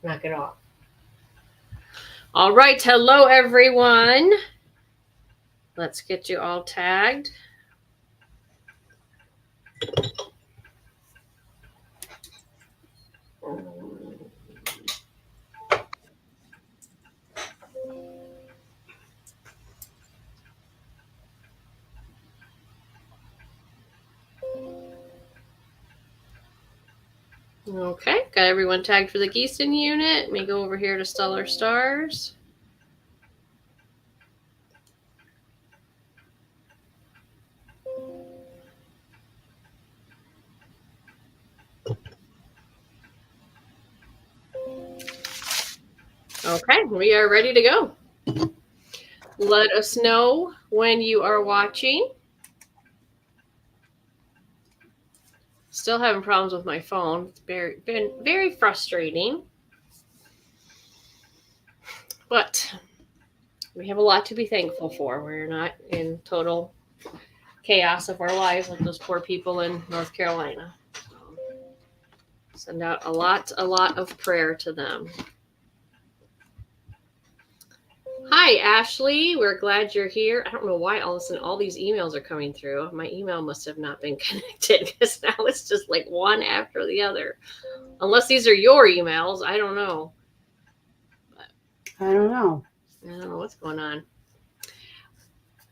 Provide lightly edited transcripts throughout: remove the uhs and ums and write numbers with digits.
knock it off. All right. Hello, everyone. Let's get you all tagged. Okay, got everyone tagged for the Geeson unit. Let me go over here to Stellar Stars. Okay, we are ready to go. Let us know when you are watching. Still having problems with my phone. It's been very frustrating. But we have a lot to be thankful for. We're not in total chaos of our lives like those poor people in North Carolina. Send out a lot of prayer to them. Hi, Ashley. We're glad you're here. I don't know why all of a sudden all these emails are coming through. My email must have not been connected because now it's just like one after the other. Unless these are your emails. I don't know. I don't know. I don't know what's going on.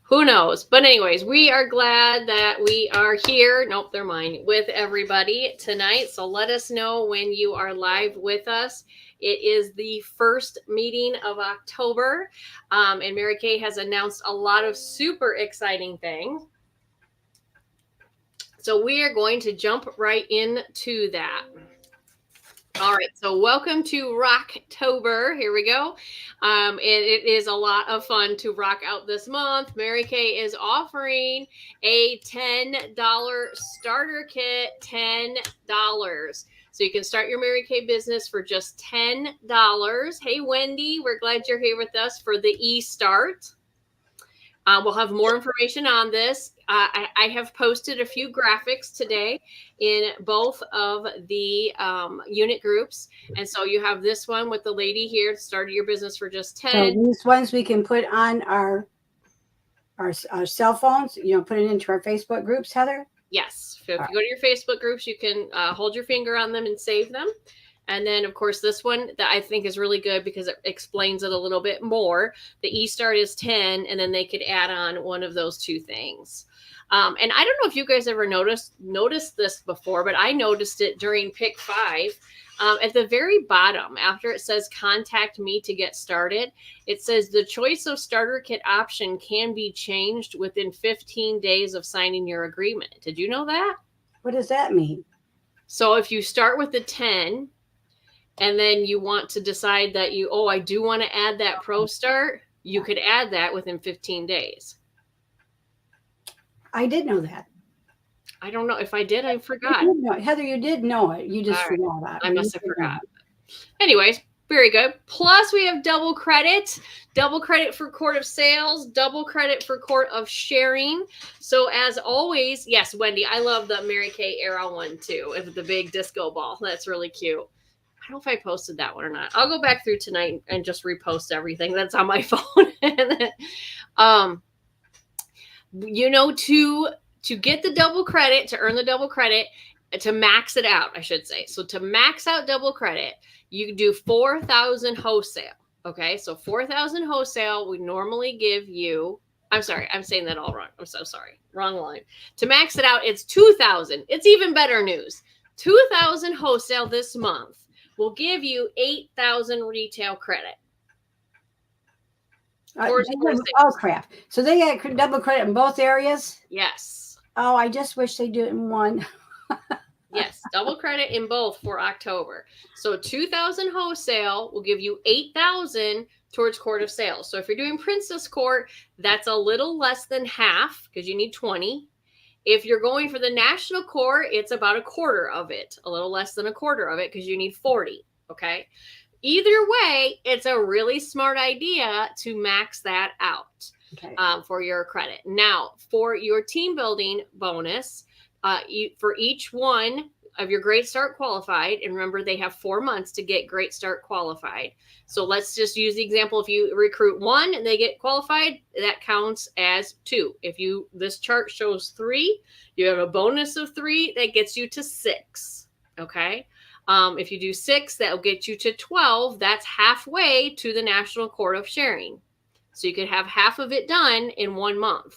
Who knows? But anyways, we are glad that we are here. Nope, they're mine. With everybody tonight. So let us know when you are live with us. It is the first meeting of October. And Mary Kay has announced a lot of super exciting things. So we are going to jump right into that. All right, so welcome to Rocktober. Here we go. It is a lot of fun to rock out this month. Mary Kay is offering a $10 starter kit, $10. So you can start your Mary Kay business for just $10. Hey, Wendy, we're glad you're here with us for the e-start. We'll have more information on this. I have posted a few graphics today in both of the unit groups. And so you have this one with the lady here, start your business for just 10. So these ones we can put on our cell phones, put it into our Facebook groups, Heather? Yes. So if you go to your Facebook groups, you can hold your finger on them and save them. And then, of course, this one that I think is really good because it explains it a little bit more. The e-start is 10, and then they could add on one of those two things. And I don't know if you guys ever noticed this before, but I noticed it during Pick 5. At the very bottom, after it says contact me to get started, it says the choice of starter kit option can be changed within 15 days of signing your agreement. Did you know that? What does that mean? So if you start with the 10, and then you want to decide that I do want to add that Pro Start, you could add that within 15 days. I did know that. I don't know if I did. I forgot. Heather, you did know it. You just forgot about it. I must have forgot. Anyways, very good. Plus, we have double credit for Court of Sales, double credit for Court of Sharing. So as always, yes, Wendy, I love the Mary Kay era one too, with the big disco ball. That's really cute. I don't know if I posted that one or not. I'll go back through tonight and just repost everything that's on my phone. To get the double credit, to earn the double credit, to max it out, I should say. So to max out double credit, you do 4,000 wholesale. Okay, so 4,000 wholesale, we normally give you. I'm sorry, I'm saying that all wrong. I'm so sorry. Wrong line. To max it out, it's 2,000. It's even better news. 2,000 wholesale this month will give you 8,000 retail credit. Oh, crap. So they got double credit in both areas? Yes. Oh, I just wish they do it in one. Yes, double credit in both for October. So 2,000 wholesale will give you 8,000 towards Court of Sales. So if you're doing Princess Court, that's a little less than half because you need 20. If you're going for the National Court, it's about a quarter of it, a little less than a quarter of it because you need 40, okay? Either way, it's a really smart idea to max that out for your credit. Now, for your team building bonus, for each one, of your Great Start Qualified, and remember they have 4 months to get Great Start Qualified. So let's just use the example. If you recruit 1 and they get qualified, that counts as 2. If this chart shows 3, you have a bonus of 3 that gets you to 6. Okay. If you do 6, that'll get you to 12. That's halfway to the National Court of Sharing. So you could have half of it done in 1 month.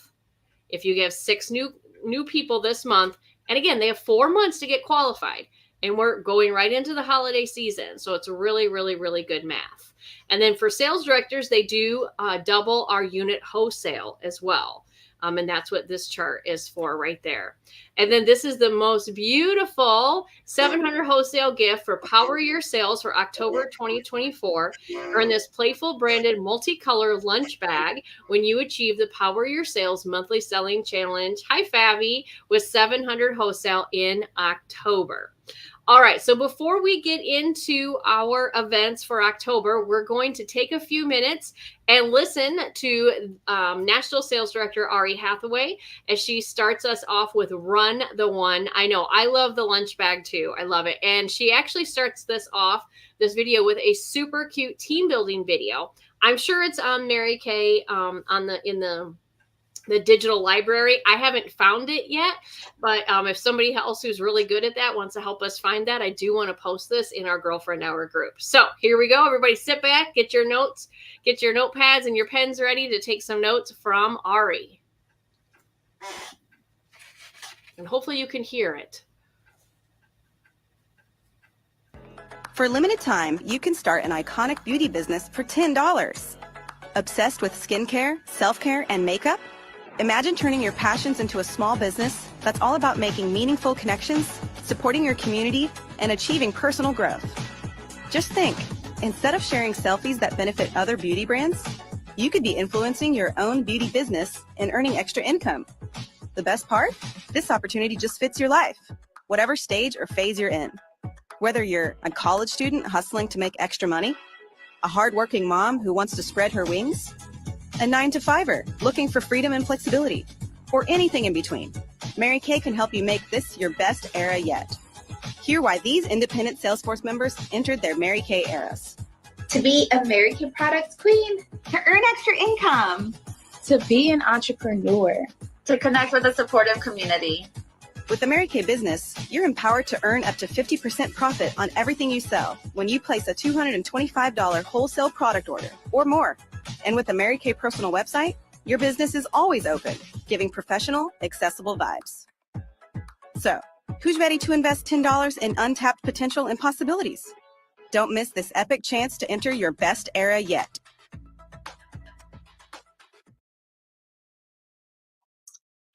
If you give 6 new people this month, and again, they have 4 months to get qualified, and we're going right into the holiday season. So it's really, really, really good math. And then for sales directors, they do double our unit wholesale as well. And that's what this chart is for right there. And then this is the most beautiful 700 wholesale gift for Power Your Sales for October 2024. Earn this playful branded multicolor lunch bag when you achieve the Power Your Sales monthly selling challenge. Hi, Fabi, with 700 wholesale in October. All right, so before we get into our events for October, we're going to take a few minutes and listen to National Sales Director Ari Hathaway as she starts us off with Run the One. I know, I love the lunch bag too. I love it. And she actually starts this video with a super cute team building video. I'm sure it's on Mary Kay in the digital library. I haven't found it yet, but if somebody else who's really good at that wants to help us find that, I do want to post this in our Girlfriend Hour group. So here we go. Everybody sit back, get your notes, get your notepads and your pens ready to take some notes from Ari. And hopefully you can hear it. For a limited time, you can start an iconic beauty business for $10. Obsessed with skincare, self-care, and makeup? Imagine turning your passions into a small business that's all about making meaningful connections, supporting your community, and achieving personal growth. Just think, instead of sharing selfies that benefit other beauty brands, you could be influencing your own beauty business and earning extra income. The best part? This opportunity just fits your life, whatever stage or phase you're in. Whether you're a college student hustling to make extra money, a hardworking mom who wants to spread her wings, a 9-to-5er looking for freedom and flexibility, or anything in between, Mary Kay can help you make this your best era yet. Hear why these independent Salesforce members entered their Mary Kay eras. To be a Mary Kay products queen, to earn extra income, to be an entrepreneur, to connect with a supportive community. With the Mary Kay business, you're empowered to earn up to 50% profit on everything you sell when you place a $225 wholesale product order or more. And with the Mary Kay personal website, your business is always open, giving professional, accessible vibes. So, who's ready to invest $10 in untapped potential and possibilities? Don't miss this epic chance to enter your best era yet.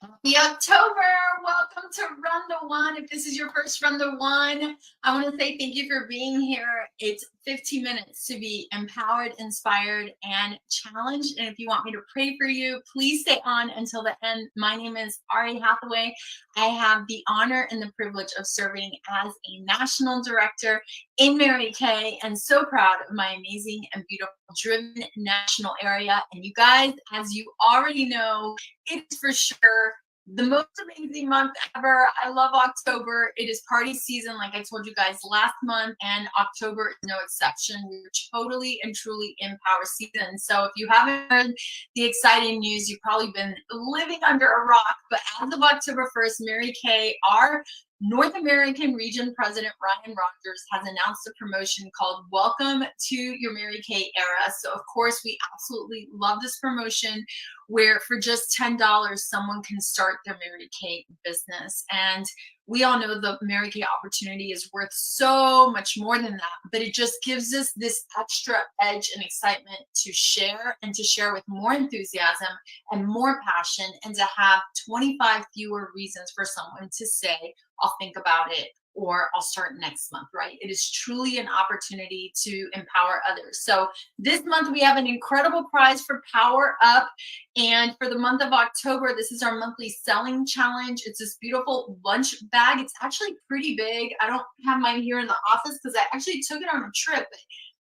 Happy October! Welcome to Run the One. If this is your first Run the One, I want to say thank you for being here. It's 15 minutes to be empowered, inspired, and challenged. And if you want me to pray for you, please stay on until the end. My name is Ari Hathaway. I have the honor and the privilege of serving as a national director in Mary Kay, and so proud of my amazing and beautiful driven national area. And you guys, as you already know, it's for sure the most amazing month ever. I love October. It is party season, like I told you guys last month, and October is no exception. We're totally and truly in power season. So if you haven't heard the exciting news, you've probably been living under a rock. But as of October 1st, Mary Kay, our North American Region President Ryan Rogers has announced a promotion called Welcome to Your Mary Kay Era. So of course, we absolutely love this promotion where for just $10, someone can start their Mary Kay business. And we all know the Mary Kay opportunity is worth so much more than that, but it just gives us this extra edge and excitement to share, and to share with more enthusiasm and more passion, and to have 25 fewer reasons for someone to say, I'll think about it, or I'll start next month, right? It is truly an opportunity to empower others. So this month we have an incredible prize for Power Up. And for the month of October, this is our monthly selling challenge. It's this beautiful lunch bag. It's actually pretty big. I don't have mine here in the office because I actually took it on a trip.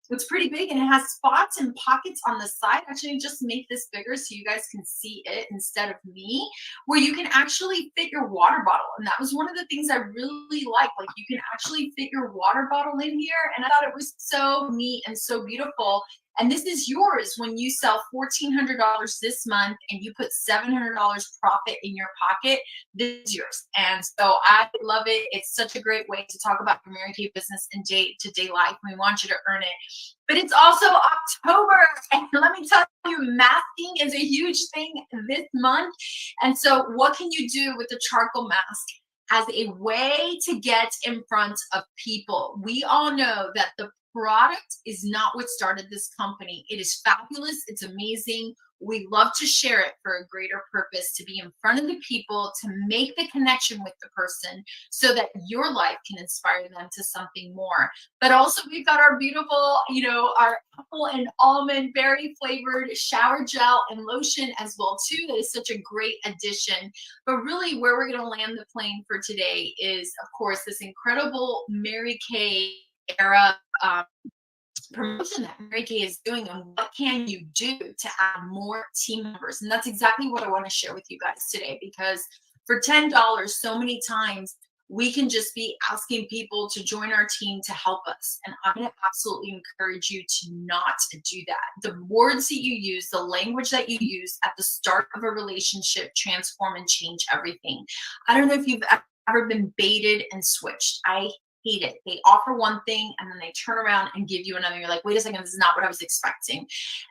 It's pretty big and it has spots and pockets on the side. Actually, just make this bigger so you guys can see it instead of me, where you can actually fit your water bottle. And that was one of the things I really like. Like, you can actually fit your water bottle in here. And I thought it was so neat and so beautiful. And this is yours when you sell $1,400 this month and you put $700 profit in your pocket. This is yours. And so I love it. It's such a great way to talk about your Mary Kay business in day-to-day life. We want you to earn it. But it's also October. And let me tell you, masking is a huge thing this month. And so what can you do with the charcoal mask as a way to get in front of people? We all know that the product is not what started this company. It is fabulous. It's amazing. We love to share it for a greater purpose, to be in front of the people, to make the connection with the person so that your life can inspire them to something more. But also we've got our beautiful, our apple and almond berry flavored shower gel and lotion as well too. That is such a great addition. But really where we're going to land the plane for today is, of course, this incredible Mary Kay era promotion that Mary Kay is doing, and what can you do to add more team members? And that's exactly what I want to share with you guys today, because for $10, so many times we can just be asking people to join our team to help us. And I'm going to absolutely encourage you to not do that. The words that you use, the language that you use at the start of a relationship transform and change everything. I don't know if you've ever been baited and switched. I hate it. They offer one thing and then they turn around and give you another. You're like, wait a second, this is not what I was expecting.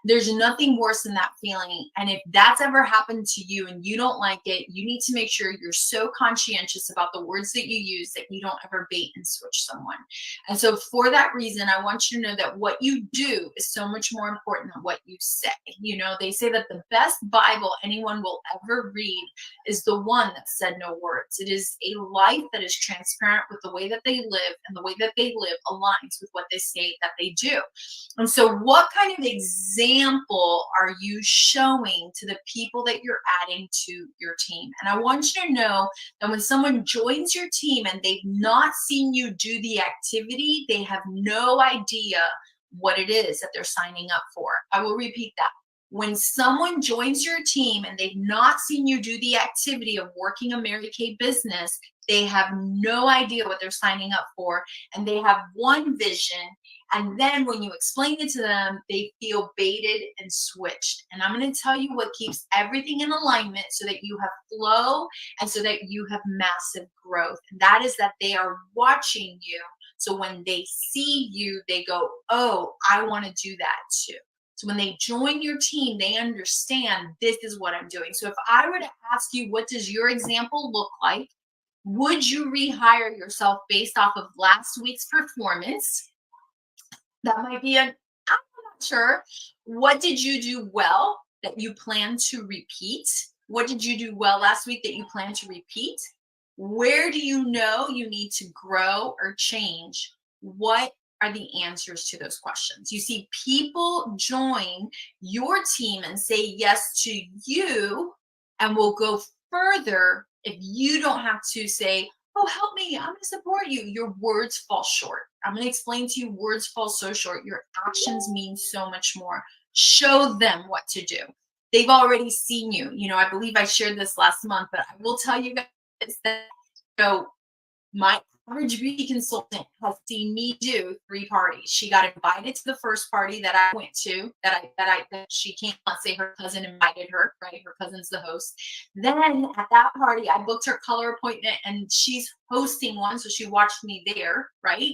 There's nothing worse than that feeling. And if that's ever happened to you and you don't like it, you need to make sure you're so conscientious about the words that you use that you don't ever bait and switch someone. And so for that reason, I want you to know that what you do is so much more important than what you say. They say that the best Bible anyone will ever read is the one that said no words. It is a life that is transparent with the way that they live, and the way that they live aligns with what they say that they do. And so what kind of example are you showing to the people that you're adding to your team? And I want you to know that when someone joins your team and they've not seen you do the activity, they have no idea what it is that they're signing up for. I will repeat that. When someone joins your team and they've not seen you do the activity of working a Mary Kay business, they have no idea what they're signing up for, and they have one vision. And then when you explain it to them, they feel baited and switched. And I'm going to tell you what keeps everything in alignment so that you have flow and so that you have massive growth. And that is that they are watching you. So when they see you, they go, oh, I want to do that too. So when they join your team, they understand this is what I'm doing. So if I were to ask you, what does your example look like? Would you rehire yourself based off of last week's performance? That might be I'm not sure. What did you do well that you plan to repeat? What did you do well last week that you plan to repeat? Where do you know you need to grow or change? What are the answers to those questions? You see, people join your team and say yes to you and will go further if you don't have to say, oh, help me, I'm going to support you. Your words fall short. I'm going to explain to you, words fall so short. Your actions mean so much more. Show them what to do. They've already seen you. I believe I shared this last month, but I will tell you guys that, my average beauty consultant has seen me do 3 parties. She got invited to the first party that I went to, that she can't, let's say her cousin invited her, right? Her cousin's the host. Then at that party, I booked her color appointment and she's hosting one. So she watched me there, right?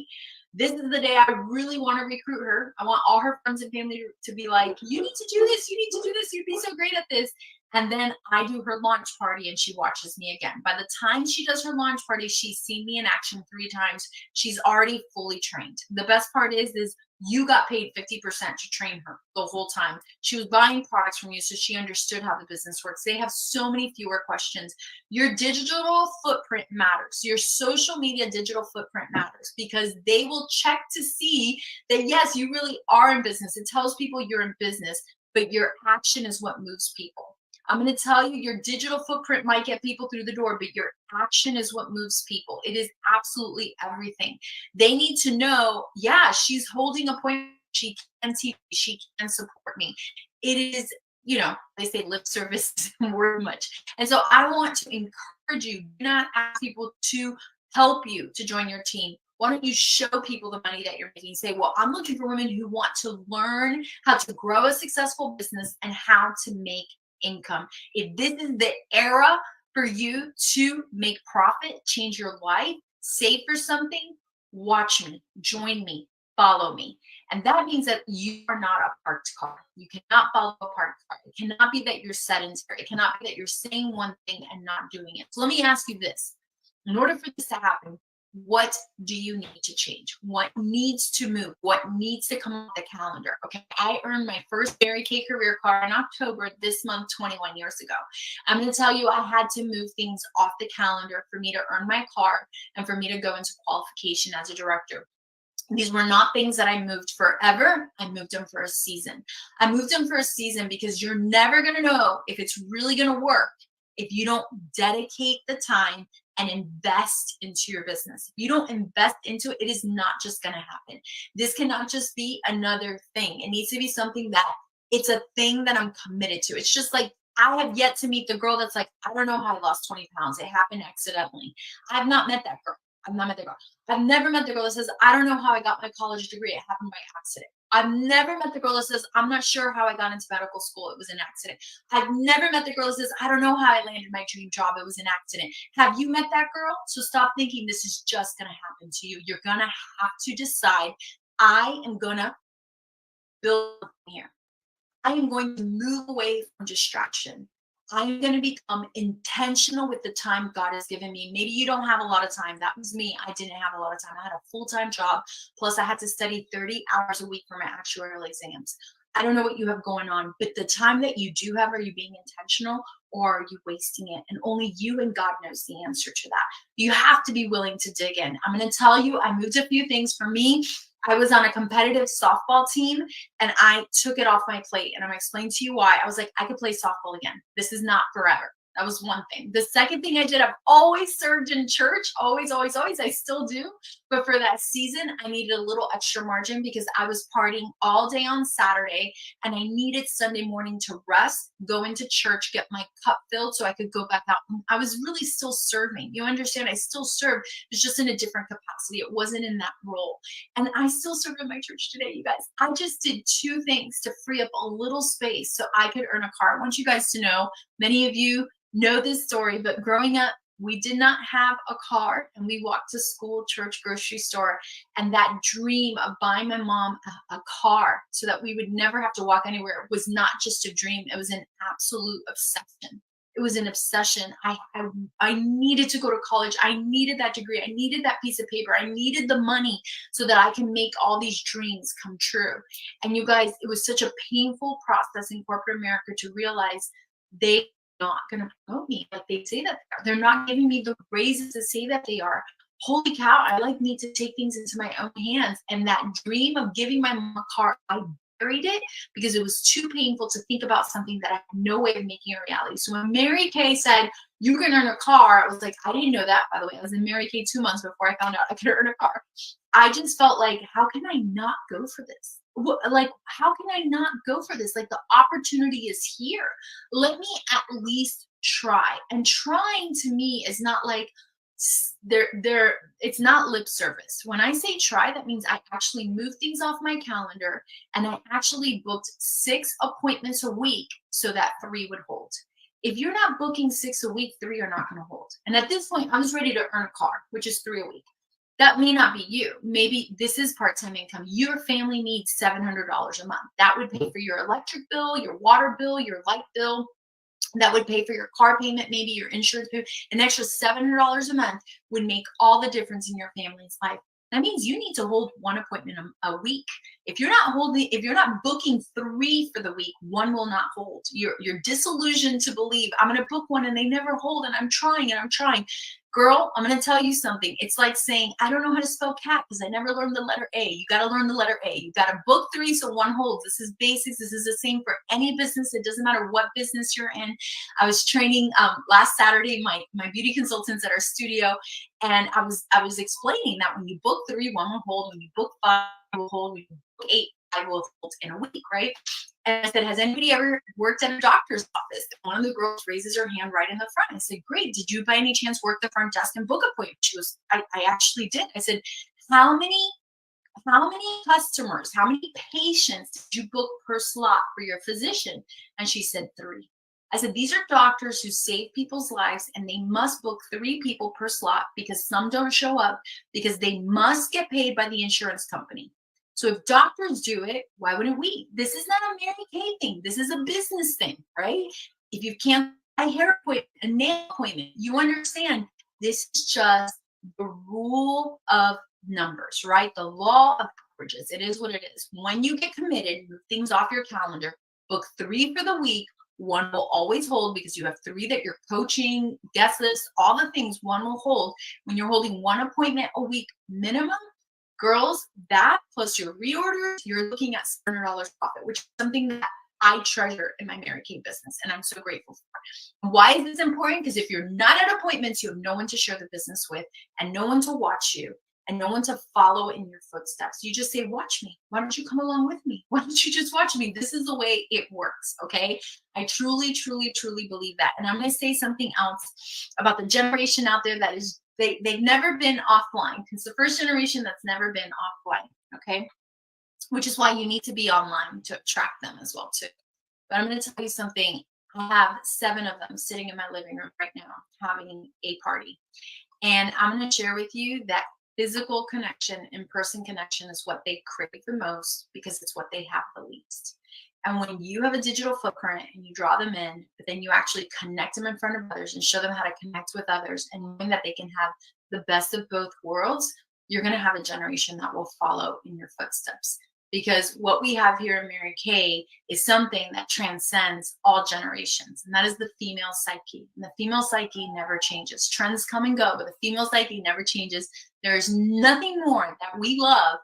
This is the day I really want to recruit her. I want all her friends and family to be like, you need to do this. You need to do this. You'd be so great at this. And then I do her launch party and she watches me again. By the time she does her launch party, she's seen me in action 3 times. She's already fully trained. The best part is you got paid 50% to train her the whole time. She was buying products from you, so she understood how the business works. They have so many fewer questions. Your digital footprint matters. Your social media digital footprint matters because they will check to see that, yes, you really are in business. It tells people you're in business, but your action is what moves people. I'm going to tell you, your digital footprint might get people through the door, but your action is what moves people. It is absolutely everything. They need to know, yeah, she's holding appointments She can teach me. She can support me. It is, you know, they say lip service isn't worth much. And so I want to encourage you, do not ask people to help you to join your team. Why don't you show people the money that you're making? Say, well, I'm looking for women who want to learn how to grow a successful business and how to make income. If this is the era for you to make profit, change your life, save for something, watch me, join me, follow me. And that means that you are not a parked car. You cannot follow a parked car. It cannot be that you're sedentary. It cannot be that you're saying one thing and not doing it. So let me ask you this. In order for this to happen, what do you need to change? What needs to move? What needs to come off the calendar? Okay, I earned my first Mary Kay career card in October this month, 21 years ago. I'm going to tell you, I had to move things off the calendar for me to earn my card and for me to go into qualification as a director. These were not things that I moved forever. I moved them for a season. I moved them for a season because you're never going to know if it's really going to work if you don't dedicate the time and invest into your business. If you don't invest into it, it is not just going to happen. This cannot just be another thing. It needs to be something that it's a thing that I'm committed to. It's just like, I have yet to meet the girl that's like, I don't know how I lost 20 pounds. It happened accidentally. I have not met that girl. I've not met the girl. I've never met the girl that says, I don't know how I got my college degree. It happened by accident. I've never met the girl that says, I'm not sure how I got into medical school. It was an accident. I've never met the girl that says, I don't know how I landed my dream job. It was an accident. Have you met that girl? So stop thinking this is just going to happen to you. You're going to have to decide, I am going to build here. I am going to move away from distraction. I'm going to become intentional with the time God has given me. Maybe you don't have a lot of time. That was me. I didn't have a lot of time. I had a full-time job. Plus I had to study 30 hours a week for my actuarial exams. I don't know what you have going on, but the time that you do have, are you being intentional or are you wasting it? And only you and God knows the answer to that. You have to be willing to dig in. I'm going to tell you, I moved a few things for me. I was on a competitive softball team and I took it off my plate, and I'm going to explain to you why. I was like, I could play softball again. This is not forever. That was one thing. The second thing I did, I've always served in church. Always, always, always. I still do. But for that season, I needed a little extra margin because I was partying all day on Saturday and I needed Sunday morning to rest, go into church, get my cup filled so I could go back out. I was really still serving. You understand? I still served. It's just in a different capacity. It wasn't in that role. And I still serve in my church today, you guys. I just did two things to free up a little space so I could earn a car. I want you guys to know, many of you know this story, but growing up, we did not have a car and we walked to school, church, grocery store. And that dream of buying my mom a car so that we would never have to walk anywhere was not just a dream. It was an absolute obsession. It was an obsession. I needed to go to college. I needed that degree. I needed that piece of paper. I needed the money so that I can make all these dreams come true. And you guys, it was such a painful process in corporate America to realize they not going to promote me like they say that they are. They're not giving me the raises to say that they are. Holy cow, I like need to take things into my own hands. And that dream of giving my mom a car, I buried it because it was too painful to think about something that I had no way of making a reality. So when Mary Kay said, you can earn a car, I was like, I didn't know that, by the way. I was in Mary Kay 2 months before I found out I could earn a car. I just felt like, how can I not go for this? Like, how can I not go for this? Like, the opportunity is here. Let me at least try. And trying to me is not like it's not lip service. When I say try, that means I actually move things off my calendar and I actually booked 6 appointments a week so that 3 would hold. If you're not booking 6 a week, 3 are not going to hold. And at this point, I was ready to earn a car, which is 3 a week. That may not be you. Maybe this is part-time income. Your family needs $700 a month. That would pay for your electric bill, your water bill, your light bill. That would pay for your car payment, maybe your insurance payment. An extra $700 a month would make all the difference in your family's life. That means you need to hold 1 appointment a week. If you're not booking 3 for the week, 1 will not hold. You're disillusioned to believe I'm going to book 1 and they never hold, and I'm trying. Girl, I'm going to tell you something. It's like saying, I don't know how to spell cat because I never learned the letter A. You got to learn the letter A. You got to book 3 so 1 holds. This is basics. This is the same for any business. It doesn't matter what business you're in. I was training last Saturday my beauty consultants at our studio, and I was explaining that when you book 3, 1 will hold. When you book 5, 1 will hold. When you book 8, I will hold in a week, right? And I said, has anybody ever worked at a doctor's office? One of the girls raises her hand right in the front. I said, great. Did you by any chance work the front desk and book appointments? She was, I actually did. I said, how many customers, how many patients did you book per slot for your physician? And she said 3. I said, these are doctors who save people's lives, and they must book 3 people per slot because some don't show up because they must get paid by the insurance company. So if doctors do it, why wouldn't we? This is not a Mary Kay thing. This is a business thing, right? If you can't buy a hair appointment, a nail appointment, you understand this is just the rule of numbers, right? The law of averages. It is what it is. When you get committed, move things off your calendar, book 3 for the week. 1 will always hold because you have 3 that you're coaching, guest list, all the things 1 will hold. When you're holding 1 appointment a week minimum, girls, that plus your reorders, you're looking at $700 profit, which is something that I treasure in my Mary Kay business, and I'm so grateful for. Why is this important? Because if you're not at appointments, you have no one to share the business with, and no one to watch you, and no one to follow in your footsteps. You just say, watch me. Why don't you come along with me? Why don't you just watch me? This is the way it works, okay? I truly, truly, truly believe that. And I'm going to say something else about the generation out there that is, they've never been offline. It's the first generation that's never been offline, okay? Which is why you need to be online to attract them as well, too. But I'm going to tell you something. I have 7 of them sitting in my living room right now having a party. And I'm going to share with you that physical connection, in-person connection is what they crave the most because it's what they have the least. And when you have a digital footprint and you draw them in, but then you actually connect them in front of others and show them how to connect with others and knowing that they can have the best of both worlds, you're going to have a generation that will follow in your footsteps. Because what we have here in Mary Kay is something that transcends all generations, and that is the female psyche. And the female psyche never changes. Trends come and go, but the female psyche never changes. There is nothing more that we love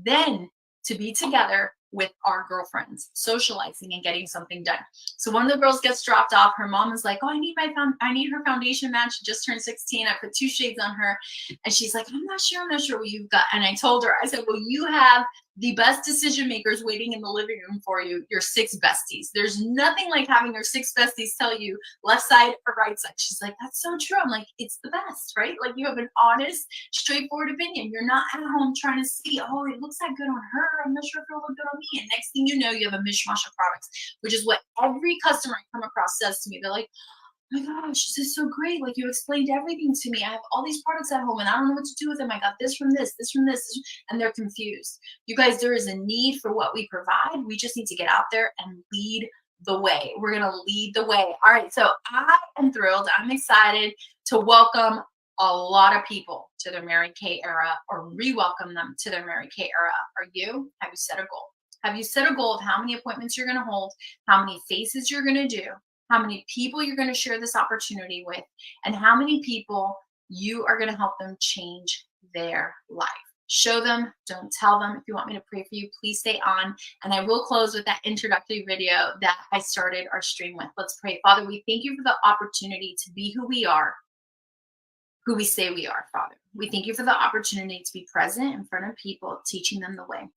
than to be together with our girlfriends, socializing and getting something done. So one of the girls gets dropped off. Her mom is like, oh, I need her foundation match. She just turned 16. I put 2 shades on her. And she's like, I'm not sure what you've got. And I told her, I said, well, you have the best decision makers waiting in the living room for you, your 6 besties. There's nothing like having your 6 besties tell you left side or right side. She's like, that's so true. I'm like, it's the best, right? Like you have an honest, straightforward opinion. You're not at home trying to see, oh, it looks that good on her. I'm not sure if it'll look good on me. And next thing you know, you have a mishmash of products, which is what every customer I come across says to me. They're like, oh my gosh, this is so great. Like you explained everything to me. I have all these products at home and I don't know what to do with them. I got this from this from this, and they're confused. You guys, there is a need for what we provide. We just need to get out there and lead the way. We're going to lead the way. All right. So I am thrilled. I'm excited to welcome a lot of people to their Mary Kay era, or re-welcome them to their Mary Kay era. Are you? Have you set a goal? Have you set a goal of how many appointments you're going to hold, how many faces you're going to do, how many people you're going to share this opportunity with, and how many people you are going to help them change their life? Show them, don't tell them. If you want me to pray for you, please stay on. And I will close with that introductory video that I started our stream with. Let's pray. Father, we thank you for the opportunity to be who we are, who we say we are, Father. We thank you for the opportunity to be present in front of people, teaching them the way.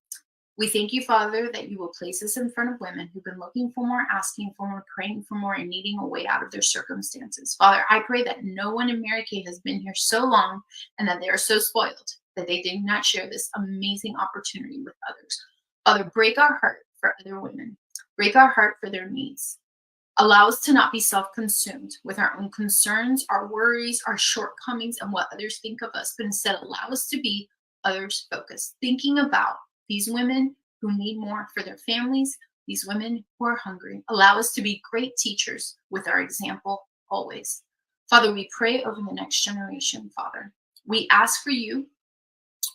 We thank you, Father, that you will place us in front of women who've been looking for more, asking for more, praying for more, and needing a way out of their circumstances. Father, I pray that no one in Mary Kay has been here so long and that they are so spoiled that they did not share this amazing opportunity with others. Father, break our heart for other women. Break our heart for their needs. Allow us to not be self-consumed with our own concerns, our worries, our shortcomings, and what others think of us, but instead allow us to be others-focused, thinking about these women who need more for their families, these women who are hungry. Allow us to be great teachers with our example always. Father, we pray over the next generation, Father. We ask for you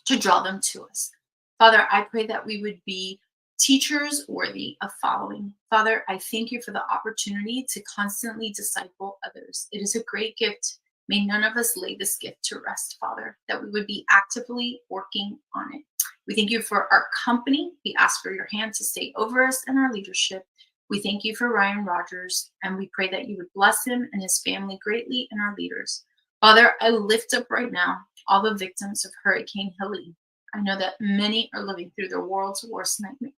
to draw them to us. Father, I pray that we would be teachers worthy of following. Father, I thank you for the opportunity to constantly disciple others. It is a great gift. May none of us lay this gift to rest, Father, that we would be actively working on it. We thank you for our company. We ask for your hand to stay over us and our leadership. We thank you for Ryan Rogers, and we pray that you would bless him and his family greatly and our leaders. Father, I lift up right now all the victims of Hurricane Helene. I know that many are living through their world's worst nightmare.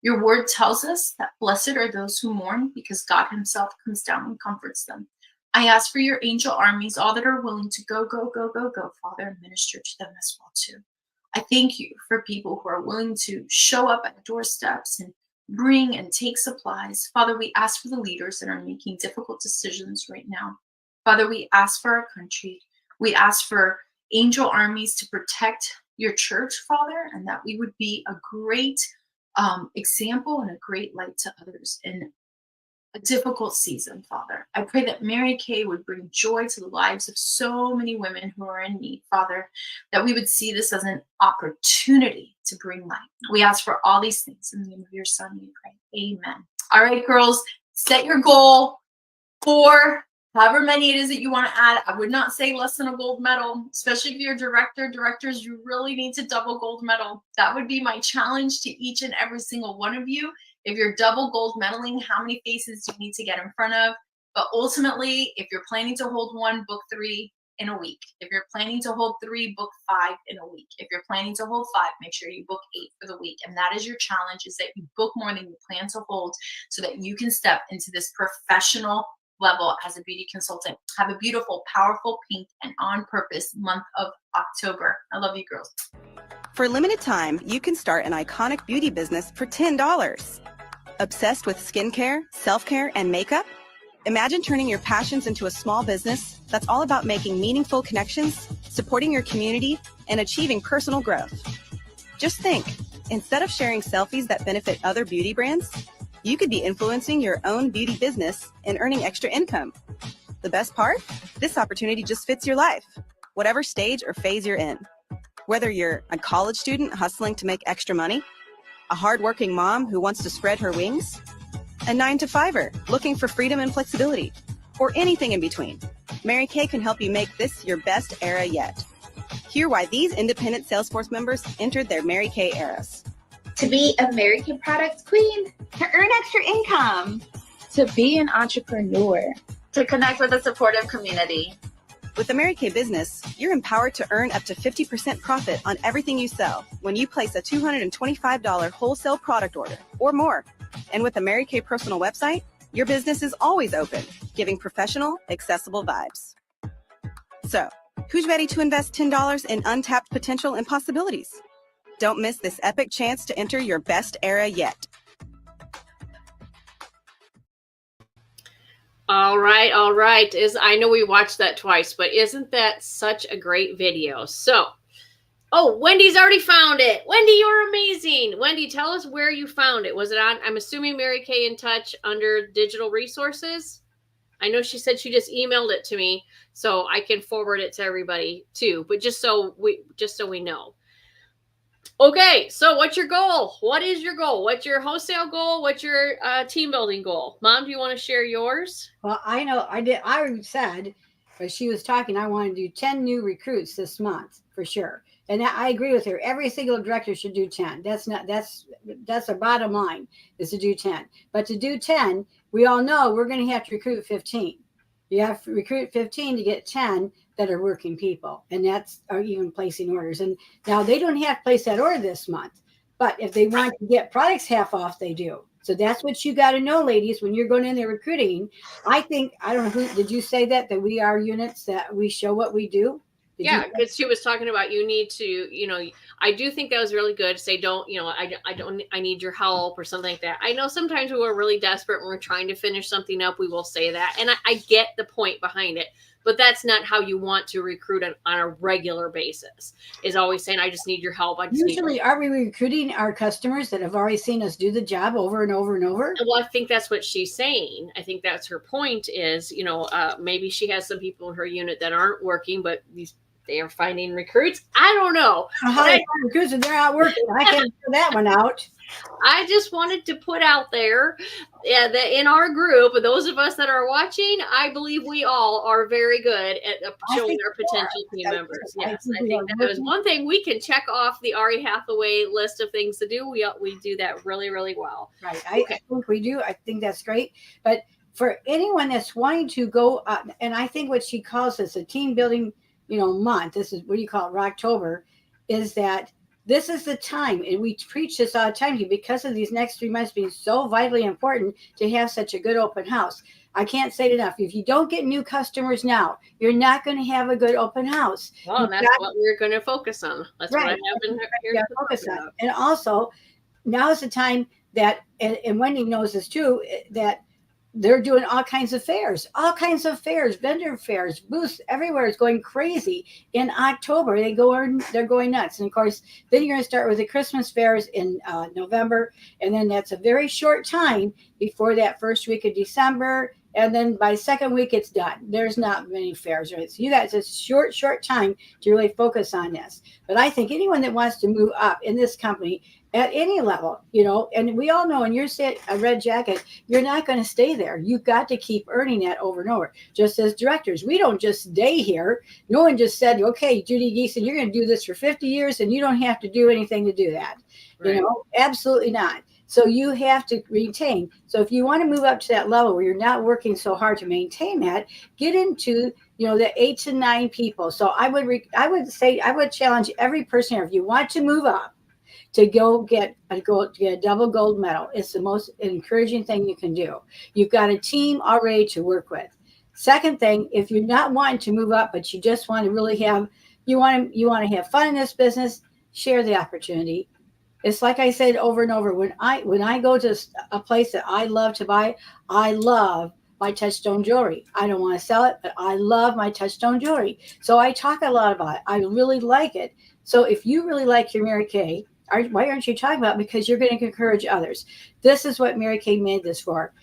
Your word tells us that blessed are those who mourn because God himself comes down and comforts them. I ask for your angel armies, all that are willing to go, Father, and minister to them as well too. I thank you for people who are willing to show up at doorsteps and bring and take supplies. Father, we ask for the leaders that are making difficult decisions right now. Father, we ask for our country. We ask for angel armies to protect your church, Father, and that we would be a great example and a great light to others in a difficult season, Father. I pray that Mary Kay would bring joy to the lives of so many women who are in need, Father, that we would see this as an opportunity to bring light. We ask for all these things in the name of your Son, we pray. Amen. All right, girls, set your goal for however many it is that you want to add. I would not say less than a gold medal, especially if you're a director. Directors, you really need to double gold medal. That would be my challenge to each and every single one of you. If you're double gold medaling, how many faces do you need to get in front of? But ultimately, if you're planning to hold 1, book 3 in a week. If you're planning to hold 3, book 5 in a week. If you're planning to hold 5, make sure you book 8 for the week. And that is your challenge, is that you book more than you plan to hold so that you can step into this professional level as a beauty consultant. Have a beautiful, powerful, pink, and on purpose month of October. I love you, girls. For a limited time, you can start an iconic beauty business for $10. Obsessed with skincare, self-care, and makeup? Imagine turning your passions into a small business that's all about making meaningful connections, supporting your community, and achieving personal growth. Just think, instead of sharing selfies that benefit other beauty brands, you could be influencing your own beauty business and earning extra income. The best part? This opportunity just fits your life, whatever stage or phase you're in. Whether you're a college student hustling to make extra money, a hardworking mom who wants to spread her wings, a 9-to-5er looking for freedom and flexibility, or anything in between, Mary Kay can help you make this your best era yet. Hear why these independent Salesforce members entered their Mary Kay eras. To be a Mary Kay Products Queen. To earn extra income. To be an entrepreneur. To connect with a supportive community. With the Mary Kay business, you're empowered to earn up to 50% profit on everything you sell when you place a $225 wholesale product order or more. And with the Mary Kay personal website, your business is always open, giving professional, accessible vibes. So, who's ready to invest $10 in untapped potential and possibilities? Don't miss this epic chance to enter your best era yet. All right. I know we watched that twice, but isn't that such a great video? So, Wendy's already found it. Wendy, you're amazing. Wendy, tell us where you found it. Was it on, I'm assuming, Mary Kay in Touch under digital resources? I know she said she just emailed it to me, so I can forward it to everybody too, but just so we know. Okay, so what's your goal? What is your goal? What's your wholesale goal? What's your team building goal? Mom, do you want to share yours? Well, I know I said, but she was talking, I want to do 10 new recruits this month for sure. And I agree with her. Every single director should do 10. That's the bottom line, is to do 10. But to do 10, we all know we're going to have to recruit 15. You have to recruit 15 to get 10 that are working people, and that's are even placing orders. And now they don't have to place that order this month, but if they want to get products half off, they do. So that's what you got to know, ladies, when you're going in there recruiting. I don't know who did you say that we are units that we show what we do. Yeah, because she was talking about you need to, I do think that was really good. Say, I need your help or something like that. I know sometimes when we're really desperate, when we're trying to finish something up, we will say that. And I get the point behind it, but that's not how you want to recruit on a regular basis, is always saying, I just need your help. Usually, are we recruiting our customers that have already seen us do the job over and over and over? Well, I think that's what she's saying. I think that's her point is, maybe she has some people in her unit that aren't working, but they are finding recruits. I don't know. How they find recruits and they're not working? I can't figure that one out. I just wanted to put out there that in our group, those of us that are watching, I believe we all are very good at showing our potential team members. Yes, I think that is one thing we can check off the Ari Hathaway list of things to do. We do that really, really well. Right. I think we do. I think that's great. But for anyone that's wanting to go, and I think what she calls this a team building month, this is what do you call it, Rocktober, is that this is the time, and we preach this all the time to you because of these next 3 months being so vitally important to have such a good open house. I can't say it enough. If you don't get new customers now, you're not going to have a good open house. Well, and that's what we're going to focus on. That's what I have been here to focus on. And also, now is the time that, and Wendy knows this too, that they're doing all kinds of fairs, vendor fairs, booths everywhere is going crazy. In October, they're going nuts. And of course, then you're going to start with the Christmas fairs in November. And then that's a very short time before that first week of December. And then by second week, it's done. There's not many fairs, right? So you guys, it's a short time to really focus on this. But I think anyone that wants to move up in this company at any level, and we all know when you're a Red Jacket, you're not going to stay there. You've got to keep earning that over and over. Just as directors, we don't just stay here. No one just said, okay, Judy Geeson, you're going to do this for 50 years and you don't have to do anything to do that. Right. Absolutely not. So you have to retain. So if you want to move up to that level where you're not working so hard to maintain that, get into, the 8 to 9 people. So I would challenge every person here, if you want to move up, to go get a double gold medal. It's the most encouraging thing you can do. You've got a team already to work with. Second thing, if you're not wanting to move up, but you just want to really you want to have fun in this business, share the opportunity. It's like I said over and over, when I go to a place that I love to buy, I love my Touchstone jewelry. I don't want to sell it, but I love my Touchstone jewelry. So I talk a lot about it. I really like it. So if you really like your Mary Kay, why aren't you talking about it? Because you're going to encourage others. This is what Mary Kay made this for.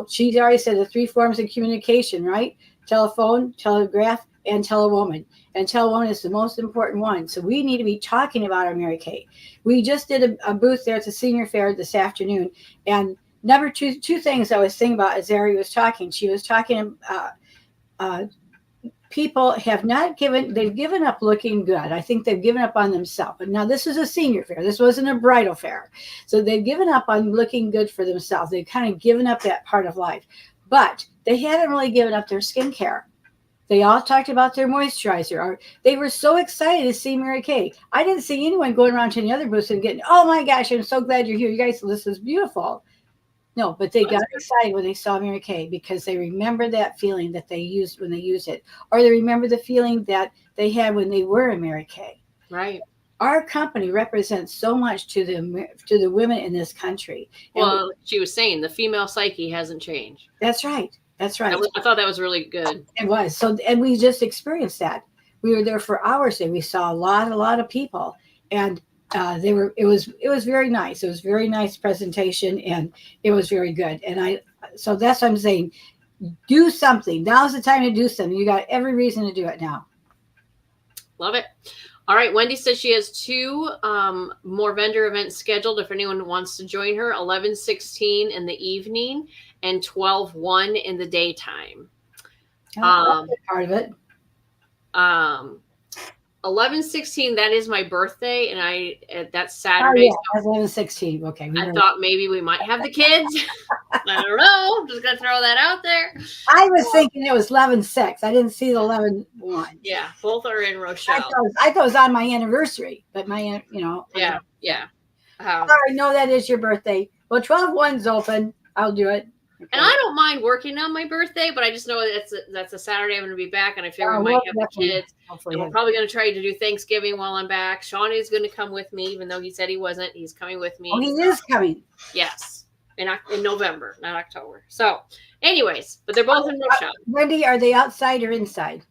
She's already said the 3 forms of communication, right? Telephone, telegraph, and tell a woman. And tell a woman is the most important one. So we need to be talking about our Mary Kay. We just did a booth there at the senior fair this afternoon. And number two things I was thinking about as Ari was talking. She was talking people they've given up looking good. I think they've given up on themselves. But now this is a senior fair. This wasn't a bridal fair. So they've given up on looking good for themselves. They've kind of given up that part of life. But they haven't really given up their skincare. They all talked about their moisturizer. They were so excited to see Mary Kay. I didn't see anyone going around to any other booths and getting, oh my gosh, I'm so glad you're here. You guys, this is beautiful. No, but they got excited when they saw Mary Kay because they remember that feeling that they used when they used it, or they remember the feeling that they had when they were in Mary Kay. Right. Our company represents so much to the women in this country. Well, she was saying the female psyche hasn't changed. That's right. That's right. I thought that was really good. It was. So, and we just experienced that. We were there for hours and we saw a lot of people, and it was very nice. It was a very nice presentation and it was very good. And so that's what I'm saying. Do something. Now's the time to do something. You got every reason to do it now. Love it. All right. Wendy says she has 2 more vendor events scheduled. If anyone wants to join her, 11:16 in the evening and 12:01 in the daytime. That's part of it. 11:16. That is my birthday, and that's Saturday. Oh, yeah, that's 11:16. Okay. I thought maybe we might have the kids. I don't know. I'm just gonna throw that out there. I was thinking it was 11:6. I didn't see the 11:1. Yeah, both are in Rochelle. I thought it was on my anniversary, but my, Yeah. All right, no, that is your birthday. Well, 12:1's open. I'll do it. Okay. And I don't mind working on my birthday, but I just know that's a Saturday. I'm going to be back, and I figure we might have the kids. And we're probably going to try to do Thanksgiving while I'm back. Shawnee's going to come with me, even though he said he wasn't. He's coming with me. Oh, he is coming. Yes, in November, not October. So, anyways, but they're both in Rochelle. Wendy, are they outside or inside?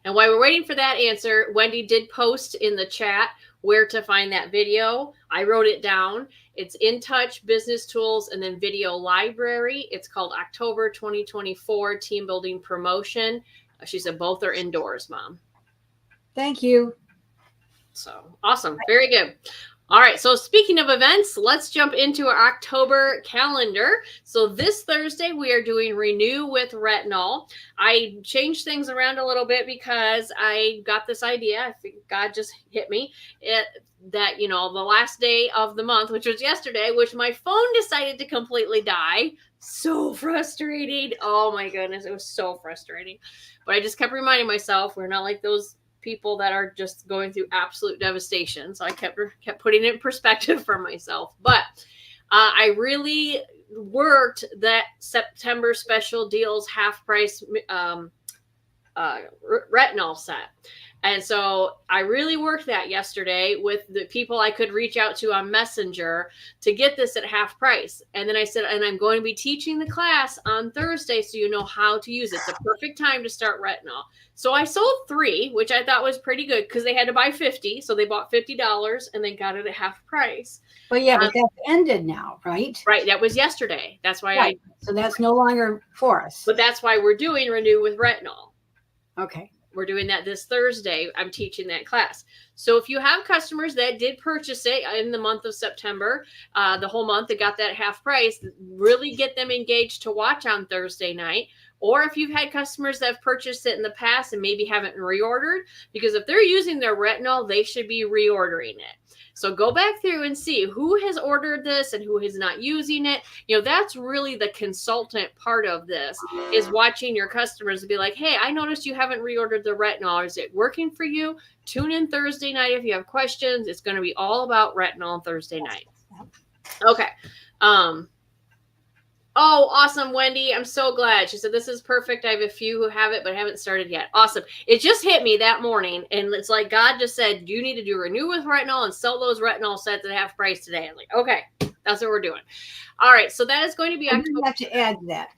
And while we're waiting for that answer, Wendy did post in the chat where to find that video. I wrote it down. It's In Touch Business Tools and then Video Library. It's called October 2024 Team Building Promotion. She said both are indoors, Mom. Thank you. So awesome. Very good. All right. So speaking of events, let's jump into our October calendar. So this Thursday, we are doing Renew with Retinol. I changed things around a little bit because I got this idea. I think God just hit me that, the last day of the month, which was yesterday, which my phone decided to completely die. So frustrating. Oh my goodness. It was so frustrating. But I just kept reminding myself, we're not like those people that are just going through absolute devastation. So I kept putting it in perspective for myself. But I really worked that September special deals half price retinol set. And so I really worked that yesterday with the people I could reach out to on Messenger to get this at half price. And then I said, and I'm going to be teaching the class on Thursday so you know how to use it. It's a perfect time to start retinol. So I sold 3, which I thought was pretty good because they had to buy 50. So they bought $50 and they got it at half price. Well, yeah, but that's ended now, right? Right. That was yesterday. That's why Right. So that's no longer for us. but that's why we're doing Renew with Retinol. Okay. We're doing that this Thursday. I'm teaching that class. So if you have customers that did purchase it in the month of September, the whole month, they got that half price, really get them engaged to watch on Thursday night. Or if you've had customers that have purchased it in the past and maybe haven't reordered, because if they're using their retinol, they should be reordering it. So go back through and see who has ordered this and who is not using it. You know, that's really the consultant part of this, is watching your customers and be like, hey, I noticed you haven't reordered the retinol. Is it working for you? Tune in Thursday night if you have questions. It's going to be all about retinol on Thursday night. Okay. Oh, awesome, Wendy. I'm so glad. She said, this is perfect. I have a few who have it, but haven't started yet. Awesome. It just hit me that morning. And it's like God just said, you need to do Renew with Retinol and sell those retinol sets at half price today. I'm like, okay, that's what we're doing. All right. So that is going to be I do have to add that.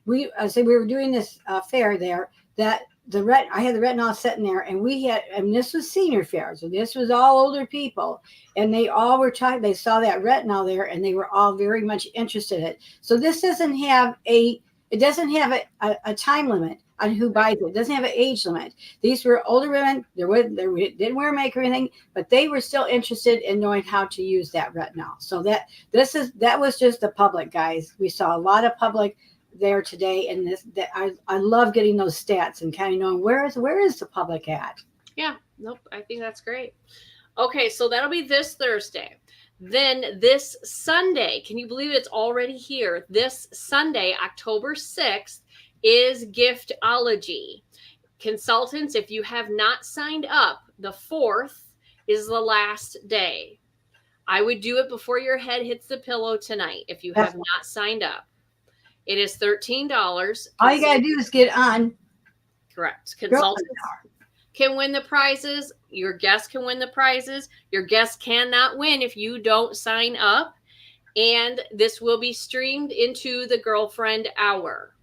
We were doing this fair there, that I had the retinol sitting there, and this was senior fair, so this was all older people, and they all were talking. They saw that retinol there, and they were all very much interested in it. So this doesn't have a time limit on who buys it. It doesn't have an age limit. These were older women. They didn't wear makeup or anything, but they were still interested in knowing how to use that retinol. So that was just the public, guys. We saw a lot of public there today, and I love getting those stats and kind of knowing where is the public at. Yeah, nope, I think that's great. Okay, so that'll be this Thursday. Then this Sunday, can you believe it's already here? This Sunday, October 6th, is Giftology. Consultants, if you have not signed up, the 4th is the last day. I would do it before your head hits the pillow tonight if you have not signed up. It is $13. All you gotta do is get on. Correct. Consultants can win the prizes. Your guests can win the prizes. Your guests cannot win if you don't sign up. And this will be streamed into the Girlfriend Hour.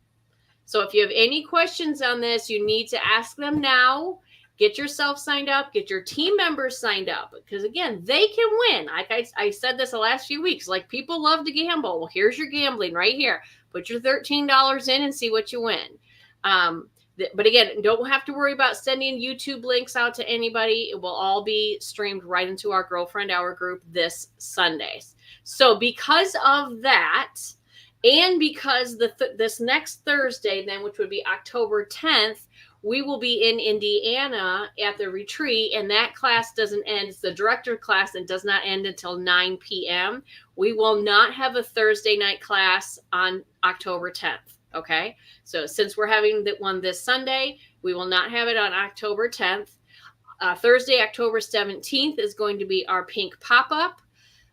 So if you have any questions on this, you need to ask them now. Get yourself signed up. Get your team members signed up. Because, again, they can win. Like I said this the last few weeks. Like, people love to gamble. Well, here's your gambling right here. Put your $13 in and see what you win. But again, don't have to worry about sending YouTube links out to anybody. It will all be streamed right into our Girlfriend Hour group this Sunday. So because of that, and because this next Thursday, then, which would be October 10th, we will be in Indiana at the retreat, and that class doesn't end. It's the director class and does not end until 9 p.m. We will not have a Thursday night class on October 10th, okay? So since we're having that one this Sunday, we will not have it on October 10th. Thursday, October 17th is going to be our pink pop-up.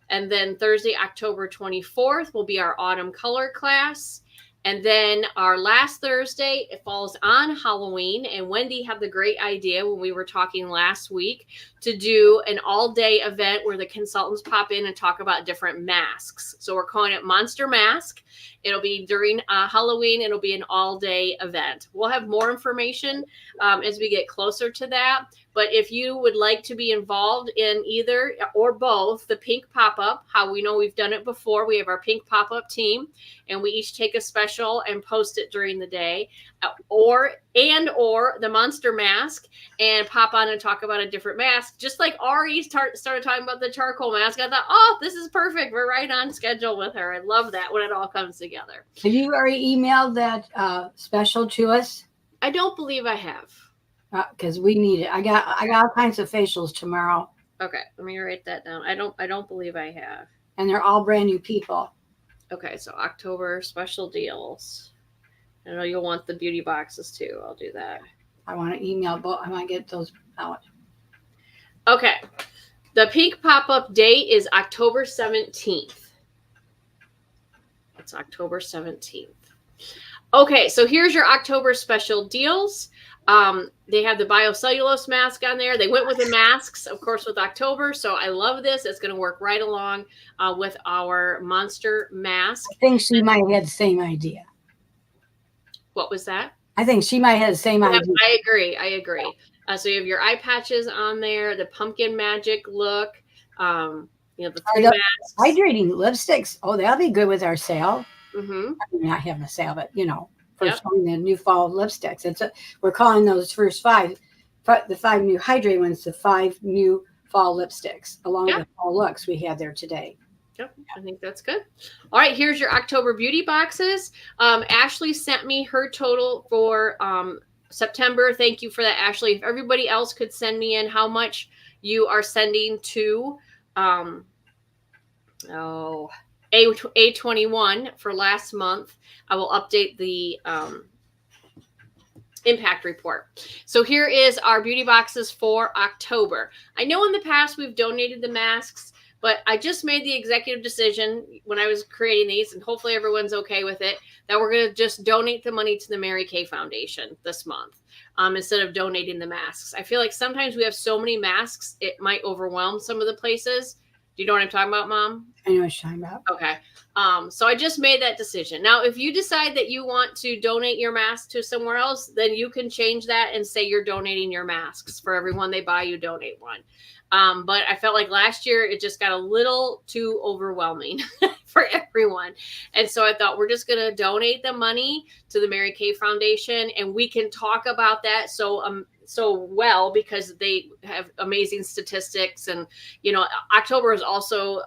And then Thursday, October 24th will be our autumn color class. And then our last Thursday, it falls on Halloween. And Wendy had the great idea when we were talking last week to do an all-day event where the consultants pop in and talk about different masks. So we're calling it Monster Mask. It'll be during Halloween. It'll be an all-day event. We'll have more information as we get closer to that. But if you would like to be involved in either or both the pink pop-up, how we know we've done it before, we have our pink pop-up team, and we each take a special and post it during the day, or the Monster Mask, and pop on and talk about a different mask. Just like Ari started talking about the charcoal mask, I thought, oh, this is perfect. We're right on schedule with her. I love that when it all comes together. Have you already emailed that special to us? I don't believe I have. Because we need it. I got all kinds of facials tomorrow. Okay, let me write that down. I don't believe I have. And they're all brand new people. Okay, so October special deals. I know you'll want the beauty boxes too. I'll do that. I want to email both. I want to get those out. Okay. The pink pop-up date is October 17th. It's October 17th. Okay, so here's your October special deals. They have the biocellulose mask on there. They went with the masks, of course, with October. So I love this. It's going to work right along with our monster mask. I think she might have had the same idea. What was that? I think she might have the same idea. I agree. So you have your eye patches on there, the pumpkin magic look, the three masks. Hydrating lipsticks. Oh, that'll be good with our sale. Mm-hmm. I mean, not having a sale, but for showing the new fall lipsticks. We're calling those first 5, the 5 new hydrating ones, the 5 new fall lipsticks, along with the fall looks we had there today. Yep, I think that's good. All right, here's your October beauty boxes. Ashley sent me her total for September. Thank you for that, Ashley. If everybody else could send me in how much you are sending to A21 for last month, I will update the impact report. So here is our beauty boxes for October. I know in the past we've donated the masks, but I just made the executive decision when I was creating these, and hopefully everyone's okay with it, that we're going to just donate the money to the Mary Kay Foundation this month instead of donating the masks. I feel like sometimes we have so many masks, it might overwhelm some of the places. Do you know what I'm talking about, Mom? I know what you're talking about. Okay. So I just made that decision. Now, if you decide that you want to donate your mask to somewhere else, then you can change that and say you're donating your masks. For every one they buy, you donate one. But I felt like last year it just got a little too overwhelming for everyone. And so I thought we're just going to donate the money to the Mary Kay Foundation, and we can talk about that so well because they have amazing statistics. And, October is also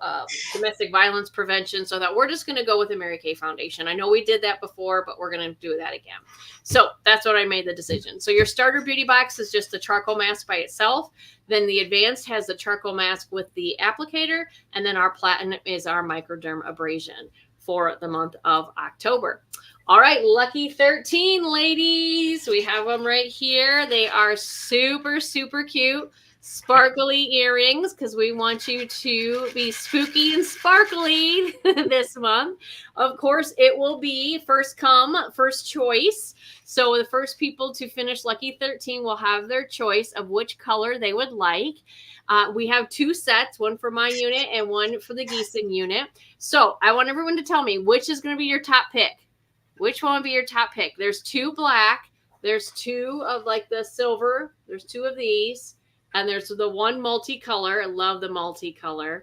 domestic violence prevention. So that we're just going to go with the Mary Kay Foundation. I know we did that before, but we're going to do that again. So that's what I made the decision. So your starter beauty box is just the charcoal mask by itself. Then the advanced has the charcoal mask with the applicator. And then our platinum is our microderm abrasion for the month of October. All right, lucky 13 ladies. We have them right here. They are super, super cute. Sparkly earrings because we want you to be spooky and sparkly this month. Of course, it will be first come, first choice. So the first people to finish Lucky 13 will have their choice of which color they would like. We have 2 sets, one for my unit and one for the Gießen unit. So I want everyone to tell me which is going to be your top pick. Which one would be your top pick? There's 2 black. There's 2 of like the silver. There's 2 of these. And there's the one multicolor. I love the multicolor.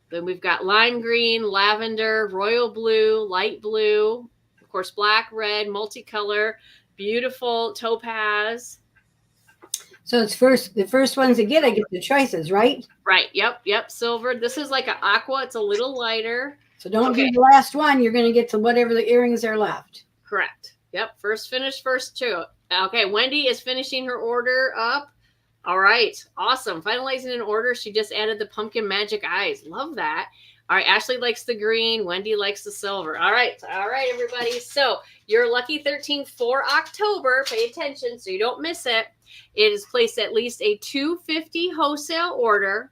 Then we've got lime green, lavender, royal blue, light blue, of course, black, red, multicolor, beautiful topaz. So it's the first ones to get, I get the choices, right? Right. Yep. Silver. This is like an aqua. It's a little lighter. So don't do the last one. You're going to get to whatever the earrings are left. Correct. Yep. First finish, first two. Okay. Wendy is finishing her order up. All right. Awesome. Finalizing an order. She just added the pumpkin magic eyes. Love that. All right. Ashley likes the green. Wendy likes the silver. All right. Everybody. So your lucky 13 for October, pay attention so you don't miss it. It is placed at least a $250 wholesale order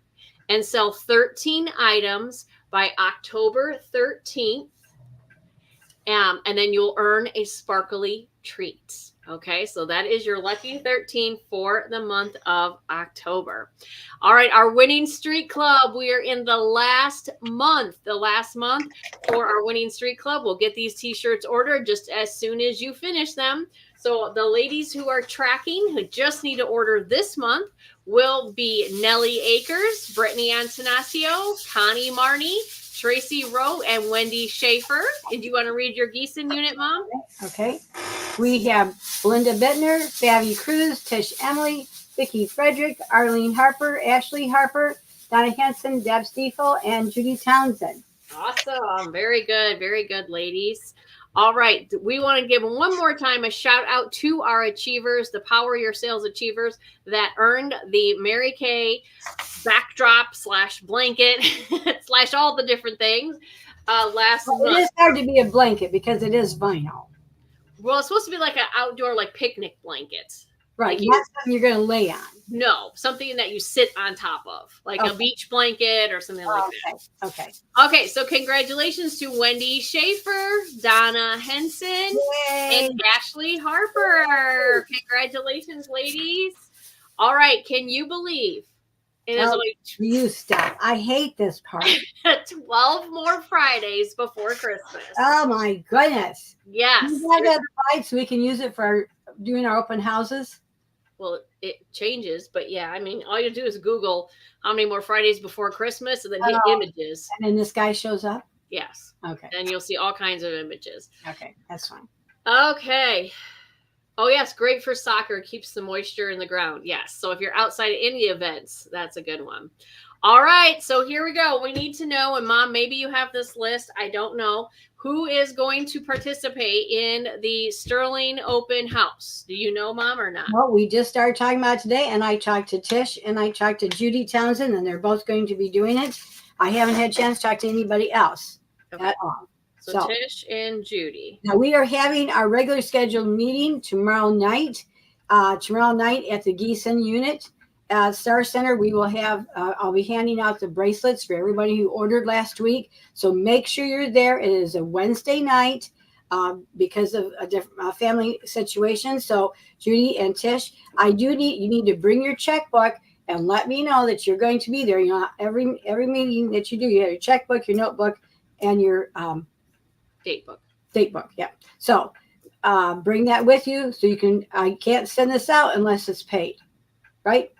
and sell 13 items by October 13th. And then you'll earn a sparkly treat. Okay, so that is your lucky 13 for the month of October. All right, our winning streak club. We are in the last month for our winning streak club. We'll get these t-shirts ordered just as soon as you finish them. So the ladies who are tracking, who just need to order this month, will be Nellie Akers, Brittany Antonaccio, Connie Marney, Tracy Rowe, and Wendy Schaefer. Did you want to read your Gießen unit, Mom? Okay. We have Belinda Bittner, Fabi Cruz, Tish Emily, Vicki Frederick, Arlene Harper, Ashley Harper, Donna Hanson, Deb Stiefel, and Judy Townsend. Awesome. Very good, ladies. All right. We want to give one more time a shout out to our achievers, the Power Your Sales achievers that earned the Mary Kay backdrop / blanket / all the different things last month. It is hard to be a blanket because it is vinyl. Well, it's supposed to be like an outdoor, like picnic blanket. Right. Like Not something you're going to lay on. no, something that you sit on top of, like a beach blanket or something like that. Okay. Okay, so congratulations to Wendy Schaefer, Donna Henson, Yay. and Ashley Harper. Congratulations, ladies. All right, can you believe it is Oh. only You stop. I hate this part. 12 more Fridays before Christmas? Oh my goodness. Yes. You have that slide so we can use it for doing our open houses. Well, it changes, but yeah, I mean, all you do is Google how many more Fridays before Christmas and then hit images. And then this guy shows up. Yes. Okay. And you'll see all kinds of images. Okay. That's fine. Okay. Oh, yes. Great for soccer. Keeps the moisture in the ground. Yes. So if you're outside of any events, that's a good one. All right. So here we go. We need to know, and Mom, maybe you have this list. I don't know. Who is going to participate in the Sterling Open House? Do you know, Mom, or not? Well, we just started talking about it today, and I talked to Tish and I talked to Judy Townsend, and they're both going to be doing it. I haven't had a chance to talk to anybody else at all. So Tish and Judy. Now we are having our regular scheduled meeting tomorrow night. Tomorrow night at the Geeson unit at Star Center, we will have, I'll be handing out the bracelets for everybody who ordered last week. So make sure you're there. It is a Wednesday night because of a different family situation. So Judy and Tish, you need to bring your checkbook and let me know that you're going to be there. You know, every meeting that you do, you have your checkbook, your notebook, and your date book. Yeah. So bring that with you so you can, I can't send this out unless it's paid, right?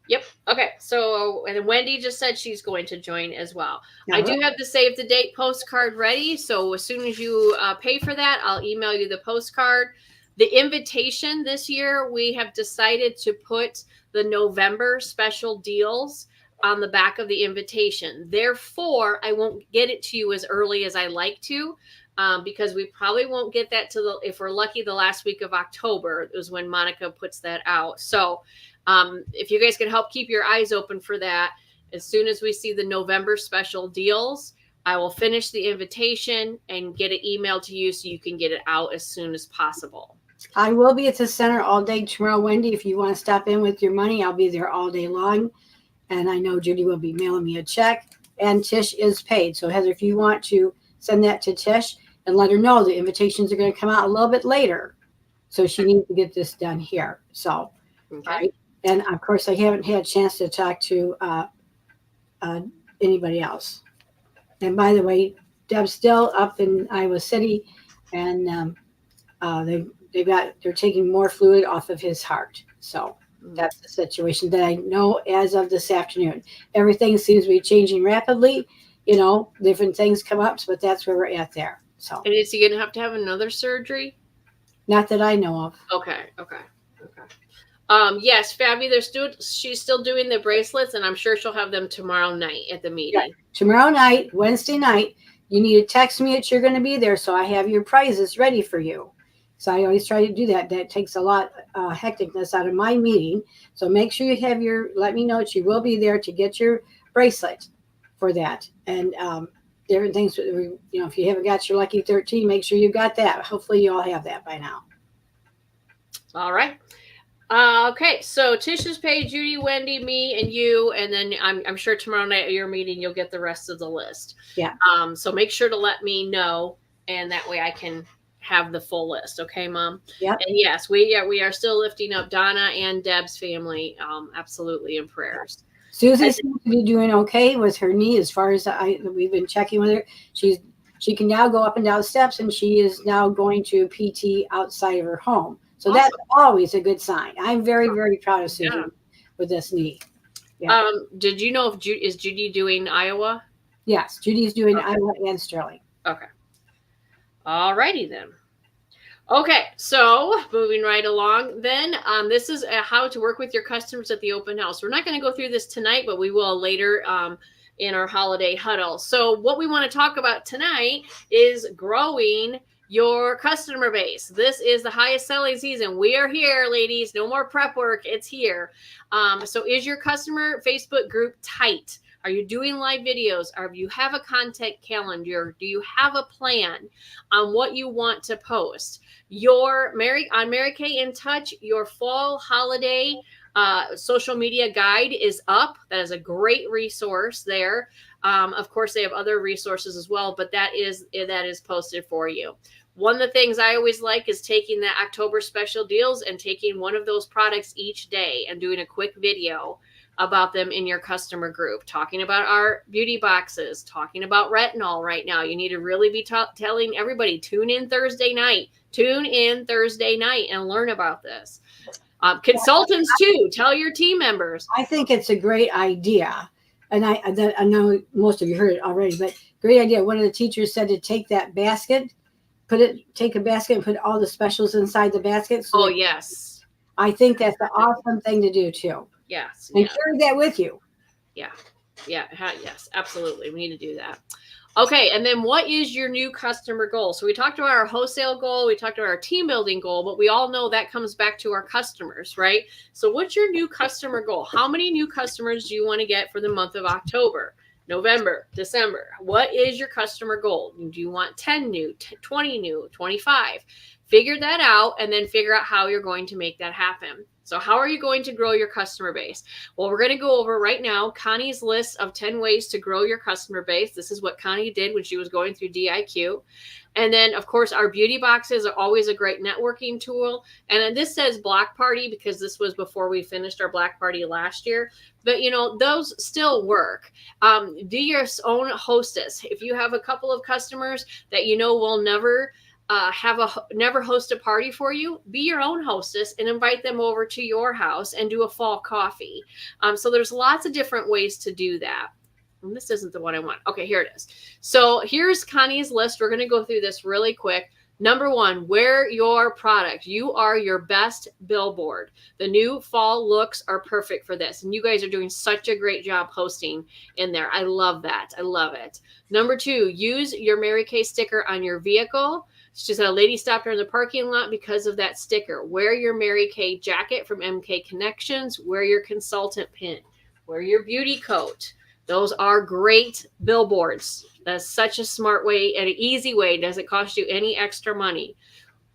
Yep. Okay. So, and Wendy just said she's going to join as well. I do have the save the date postcard ready. So as soon as you pay for that, I'll email you the postcard. The invitation this year, we have decided to put the November special deals on the back of the invitation. Therefore, I won't get it to you as early as I like to. Because we probably won't get that to if we're lucky, the last week of October is when Monica puts that out. So if you guys can help keep your eyes open for that, as soon as we see the November special deals, I will finish the invitation and get it emailed to you so you can get it out as soon as possible. I will be at the center all day tomorrow, Wendy. If you want to stop in with your money, I'll be there all day long. And I know Judy will be mailing me a check, and Tish is paid. So Heather, if you want to send that to Tish and let her know the invitations are going to come out a little bit later. So she needs to get this done here. So, Okay. right. And of course, I haven't had a chance to talk to anybody else. And by the way, Deb's still up in Iowa City, and they're taking more fluid off of his heart. So that's the situation that I know as of this afternoon. Everything seems to be changing rapidly. You know, different things come up, but that's where we're at there. So, And is he going to have another surgery? not that I know of. Okay. Yes, Fabi, she's still doing the bracelets, and I'm sure she'll have them tomorrow night at the meeting. Yeah. Tomorrow night, Wednesday night, you need to text me that you're going to be there so I have your prizes ready for you. So I always try to do that. That takes a lot hecticness out of my meeting. So make sure you have let me know that you will be there to get your bracelet for that. And different things, you know, if you haven't got your Lucky 13, make sure you got that. Hopefully you all have that by now. All right. Okay, so Tish's paid, Judy, Wendy, me, and you, and then I'm sure tomorrow night at your meeting you'll get the rest of the list. Yeah. So make sure to let me know, and that way I can have the full list. Okay, Mom. Yep. And yes, we are still lifting up Donna and Deb's family, absolutely in prayers. Susie seems to be doing okay with her knee as far as we've been checking with her. She can now go up and down steps, and she is now going to PT outside of her home. So Awesome. That's always a good sign. I'm very, very proud of Susan with this knee. Yeah. Did you know if is Judy doing Iowa? Yes, Judy's doing Iowa and Sterling. Okay. All righty then. Okay, so moving right along then, this is how to work with your customers at the open house. We're not going to go through this tonight, but we will later in our holiday huddle. So what we want to talk about tonight is growing your customer base. This is the highest selling season. We are here, ladies. No more prep work. It's here. So is your customer Facebook group tight? Are you doing live videos? Do you have a content calendar? Do you have a plan on what you want to post? On Mary Kay in Touch, your fall holiday social media guide is up. That is a great resource there. Of course, they have other resources as well, but that is posted for you. One of the things I always like is taking the October special deals and taking one of those products each day and doing a quick video about them in your customer group, talking about our beauty boxes, talking about retinol right now. You need to really be telling everybody, tune in Thursday night and learn about this. Consultants too, tell your team members. I think it's a great idea. And I know most of you heard it already, but great idea. One of the teachers said to take that basket, take a basket and put all the specials inside the basket. So Yes. I think that's an awesome thing to do too. Yes. And carry that with you. Yes, absolutely. We need to do that. Okay. And then what is your new customer goal? So we talked about our wholesale goal. We talked about our team building goal, but we all know that comes back to our customers, right? So what's your new customer goal? How many new customers do you want to get for the month of October, November, December? What is your customer goal? Do you want 10 new, 20 new, 25? Figure that out and then figure out how you're going to make that happen. So how are you going to grow your customer base? Well, we're going to go over right now Connie's list of 10 ways to grow your customer base. This is what Connie did when she was going through DIQ. And then, of course, our beauty boxes are always a great networking tool. And then this says Black Party because this was before we finished our Black Party last year. But, those still work. Do your own hostess. If you have a couple of customers that will never never host a party for you, be your own hostess and invite them over to your house and do a fall coffee. So there's lots of different ways to do that. And this isn't the one I want. Okay, here it is. So here's Connie's list. We're going to go through this really quick. Number 1, wear your product. You are your best billboard. The new fall looks are perfect for this. And you guys are doing such a great job posting in there. I love that. I love it. Number 2, use your Mary Kay sticker on your vehicle. She said a lady stopped her in the parking lot because of that sticker. Wear your Mary Kay jacket from MK Connections. Wear your consultant pin. Wear your beauty coat. Those are great billboards. That's such a smart way and an easy way. It doesn't cost you any extra money.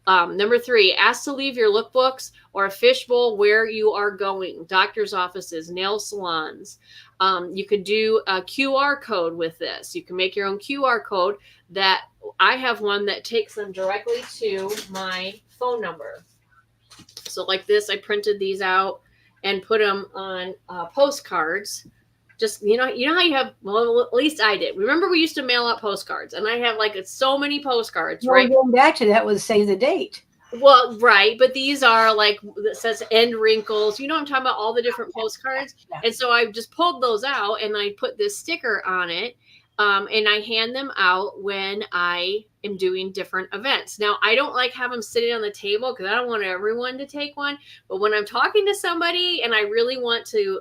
Number 3, ask to leave your lookbooks or a fishbowl where you are going. Doctor's offices, nail salons. You could do a QR code with this. You can make your own QR code. That I have one that takes them directly to my phone number. So like this, I printed these out and put them on postcards. Just, how you have, well, at least I did. Remember we used to mail out postcards and I have so many postcards, right? Going back to that was save the date. Well, right. But these are that says end wrinkles. I'm talking about all the different postcards. Yeah. And so I just pulled those out and I put this sticker on it. And I hand them out when I am doing different events. Now, I don't like have them sitting on the table because I don't want everyone to take one. But when I'm talking to somebody and I really want to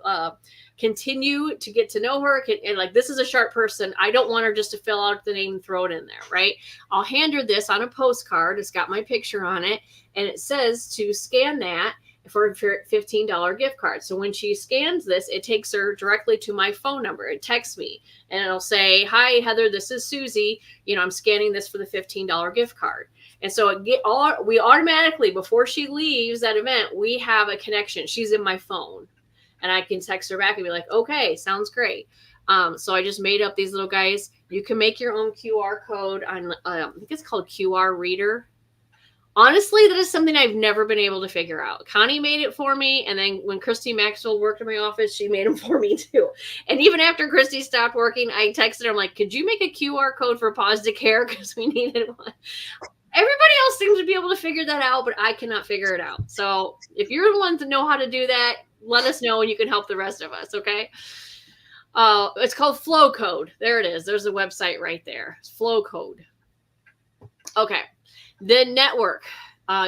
continue to get to know her, and this is a sharp person, I don't want her just to fill out the name and throw it in there, right? I'll hand her this on a postcard. It's got my picture on it. And it says to scan that for a $15 gift card. So when she scans this, it takes her directly to my phone number. It texts me and it'll say, "Hi, Heather, this is Susie. I'm scanning this for the $15 gift card." And so we automatically, before she leaves that event, we have a connection. She's in my phone and I can text her back and be like, "Okay, sounds great." So I just made up these little guys. You can make your own QR code on, I think it's called QR Reader. Honestly, that is something I've never been able to figure out. Connie made it for me. And then when Christy Maxwell worked in my office, she made them for me too. And even after Christy stopped working, I texted her. I'm like, "Could you make a QR code for Positive Care? Because we needed one." Everybody else seems to be able to figure that out, but I cannot figure it out. So if you're the ones that know how to do that, let us know and you can help the rest of us. Okay. It's called Flow Code. There it is. There's a website right there. It's Flow Code. Okay. The network,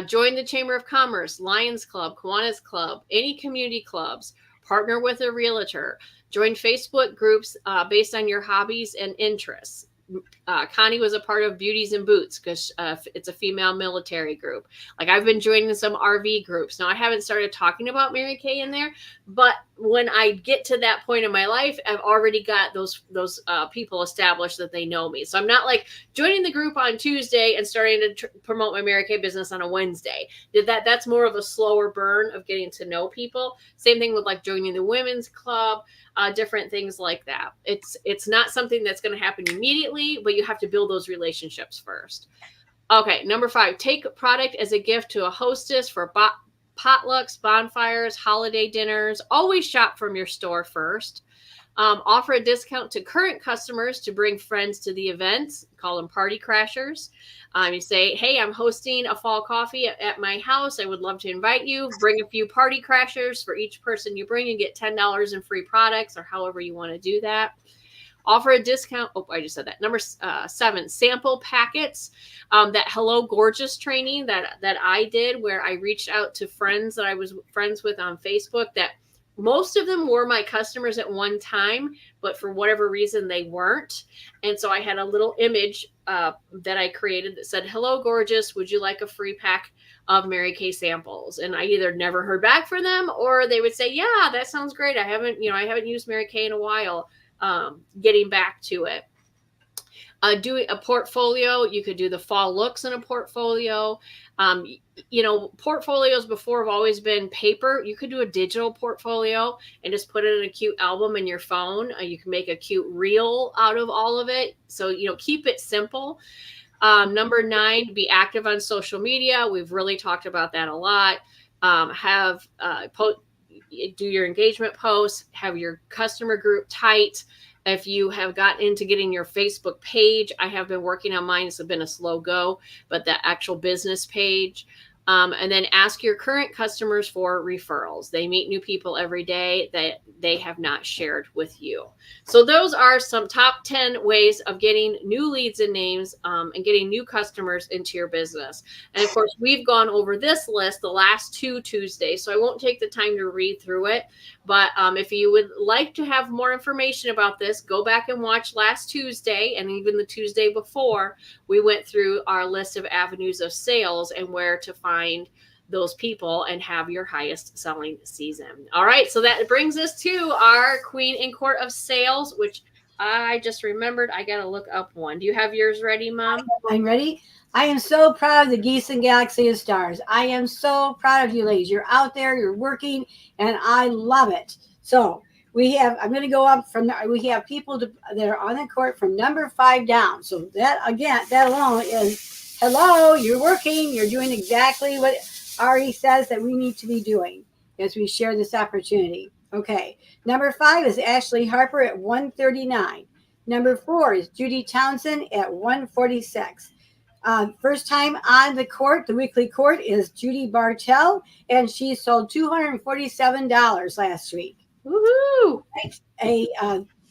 join the Chamber of Commerce, Lions Club, Kiwanis Club, any community clubs, partner with a realtor, join Facebook groups based on your hobbies and interests. Connie was a part of Beauties and Boots because it's a female military group. I've been joining some RV groups. Now, I haven't started talking about Mary Kay in there, but when I get to that point in my life, I've already got those people established that they know me. So I'm not like joining the group on Tuesday and starting to promote my Mary Kay business on a Wednesday. That's more of a slower burn of getting to know people. Same thing with like joining the women's club, different things like that. It's not something that's going to happen immediately, but you have to build those relationships first. Okay, number 5, take product as a gift to a hostess for potlucks, bonfires, holiday dinners. Always shop from your store first. Offer a discount to current customers to bring friends to the events. Call them party crashers. You say, hey, I'm hosting a fall coffee at my house. I would love to invite you. Bring a few party crashers. For each person you bring, you get $10 in free products, or however you want to do that. Offer a discount. Oh, I just said that. Number 7, sample packets. That Hello Gorgeous training that I did, where I reached out to friends that I was friends with on Facebook, that most of them were my customers at one time, but for whatever reason they weren't. And so I had a little image that I created that said, hello gorgeous, would you like a free pack of Mary Kay samples? And I either never heard back from them, or they would say, yeah, that sounds great. I haven't used Mary Kay in a while. Getting back to it. Doing a portfolio, you could do the fall looks in a portfolio. Portfolios before have always been paper. You could do a digital portfolio and just put it in a cute album in your phone. You can make a cute reel out of all of it. So, keep it simple. Number 9, be active on social media. We've really talked about that a lot. Do your engagement posts, have your customer group tight. If you have gotten into getting your Facebook page, I have been working on mine. It's been a slow go, but the actual business page. And then ask your current customers for referrals. They meet new people every day that they have not shared with you. So those are some top 10 ways of getting new leads and names and getting new customers into your business. And of course, we've gone over this list the last 2 Tuesdays, so I won't take the time to read through it. But if you would like to have more information about this, go back and watch last Tuesday and even the Tuesday before. We went through our list of avenues of sales and where to find those people and have your highest selling season. All right, so that brings us to our Queen in Court of Sales, which I just remembered I got to look up one. Do you have yours ready, Mom? I'm ready. I am so proud of the Geese and Galaxy of Stars. I am so proud of you ladies. You're out there, you're working, and I love it. So I'm going to go up we have people that are on the court from number 5 down. So that alone is, hello, you're working, you're doing exactly what Ari says that we need to be doing as we share this opportunity. Okay. Number 5 is Ashley Harper at 139. Number 4 is Judy Townsend at 146. First time on the court, the weekly court, is Judy Bartell, and she sold $247 last week. Woohoo!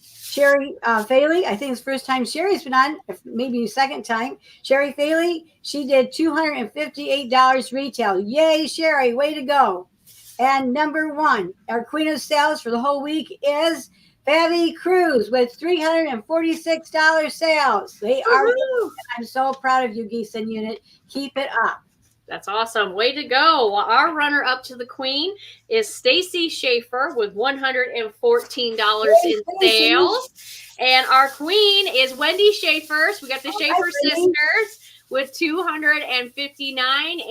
Sherry Faley, I think it's the first time Sherry's been on, maybe the second time. Sherry Faley, she did $258 retail. Yay, Sherry, way to go. And number 1, our queen of sales for the whole week is Fabi Cruz with $346 sales. They are. I'm so proud of you, Geeson Unit. Keep it up. That's awesome. Way to go. Well, our runner up to the queen is Stacy Schaefer with $114 in sales. And our queen is Wendy Schaefer. So we got the Schaefer sisters with $259.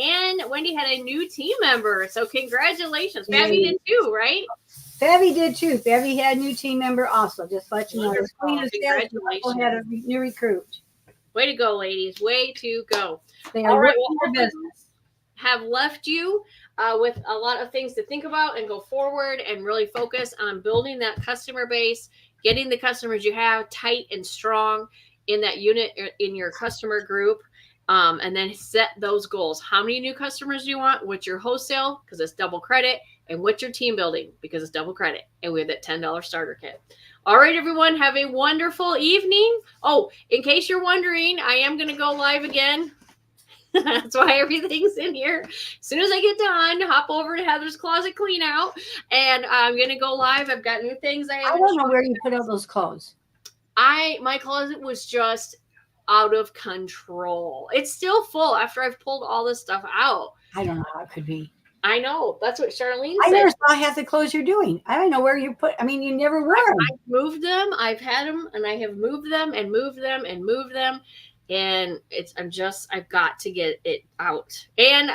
And Wendy had a new team member. So congratulations. Fabi did too, right? Fabi did too. Fabi had a new team member also. Just let you know. Queen of sales also had a new recruit. Way to go, ladies. Way to go. They are working their business. Have left you with a lot of things to think about and go forward and really focus on building that customer base, getting the customers you have tight and strong in that unit in your customer group, and then set those goals. How many new customers do you want? What's your wholesale? Because it's double credit. And what's your team building? Because it's double credit. And we have that $10 starter kit. All right, everyone, have a wonderful evening. Oh, in case you're wondering, I am going to go live again. That's why everything's in here. As soon as I get done, hop over to Heather's Closet Clean Out, and I'm going to go live. I've got new things. I don't know where you put all those clothes. My closet was just out of control. It's still full after I've pulled all this stuff out. I don't know how it could be. I know. That's what Charlene I said. never saw half the clothes you're doing. I don't know where you put. I mean, you never wore them. I've moved them. I've had them, and I have moved them and moved them and moved them. And I've got to get it out. And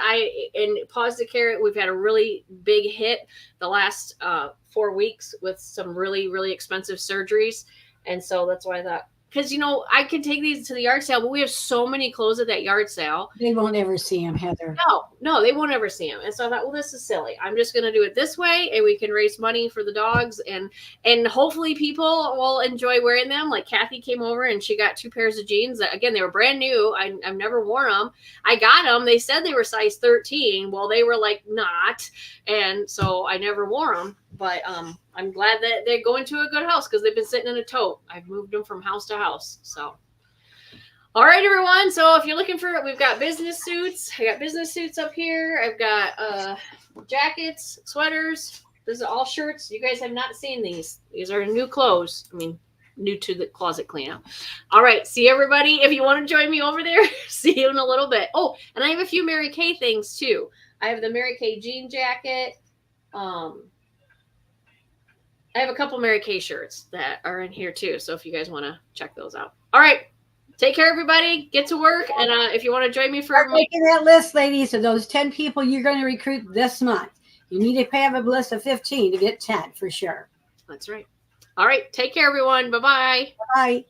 Pause the Carrot, we've had a really big hit the last 4 weeks with some really, really expensive surgeries. And so that's why I thought, because, I can take these to the yard sale, but we have so many clothes at that yard sale. They won't ever see them, Heather. No, they won't ever see them. And so I thought, well, this is silly. I'm just going to do it this way, and we can raise money for the dogs, and hopefully people will enjoy wearing them. Like Kathy came over and she got 2 pairs of jeans that, again, they were brand new. I've never worn them. I got them. They said they were size 13. Well, they were like not, and so I never wore them. But I'm glad that they're going to a good house because they've been sitting in a tote. I've moved them from house to house. So, all right, everyone. So if you're looking for it, we've got business suits. I got business suits up here. I've got jackets, sweaters. These are all shirts. You guys have not seen these. These are new clothes. I mean, new to the closet cleanup. All right. See everybody. If you want to join me over there, see you in a little bit. Oh, and I have a few Mary Kay things too. I have the Mary Kay jean jacket. I have a couple Mary Kay shirts that are in here too. So if you guys want to check those out. All right. Take care, everybody. Get to work. And if you want to join me for Start making that list, ladies, of those 10 people you're going to recruit this month. You need to have a list of 15 to get 10 for sure. That's right. All right. Take care, everyone. Bye-bye. Bye.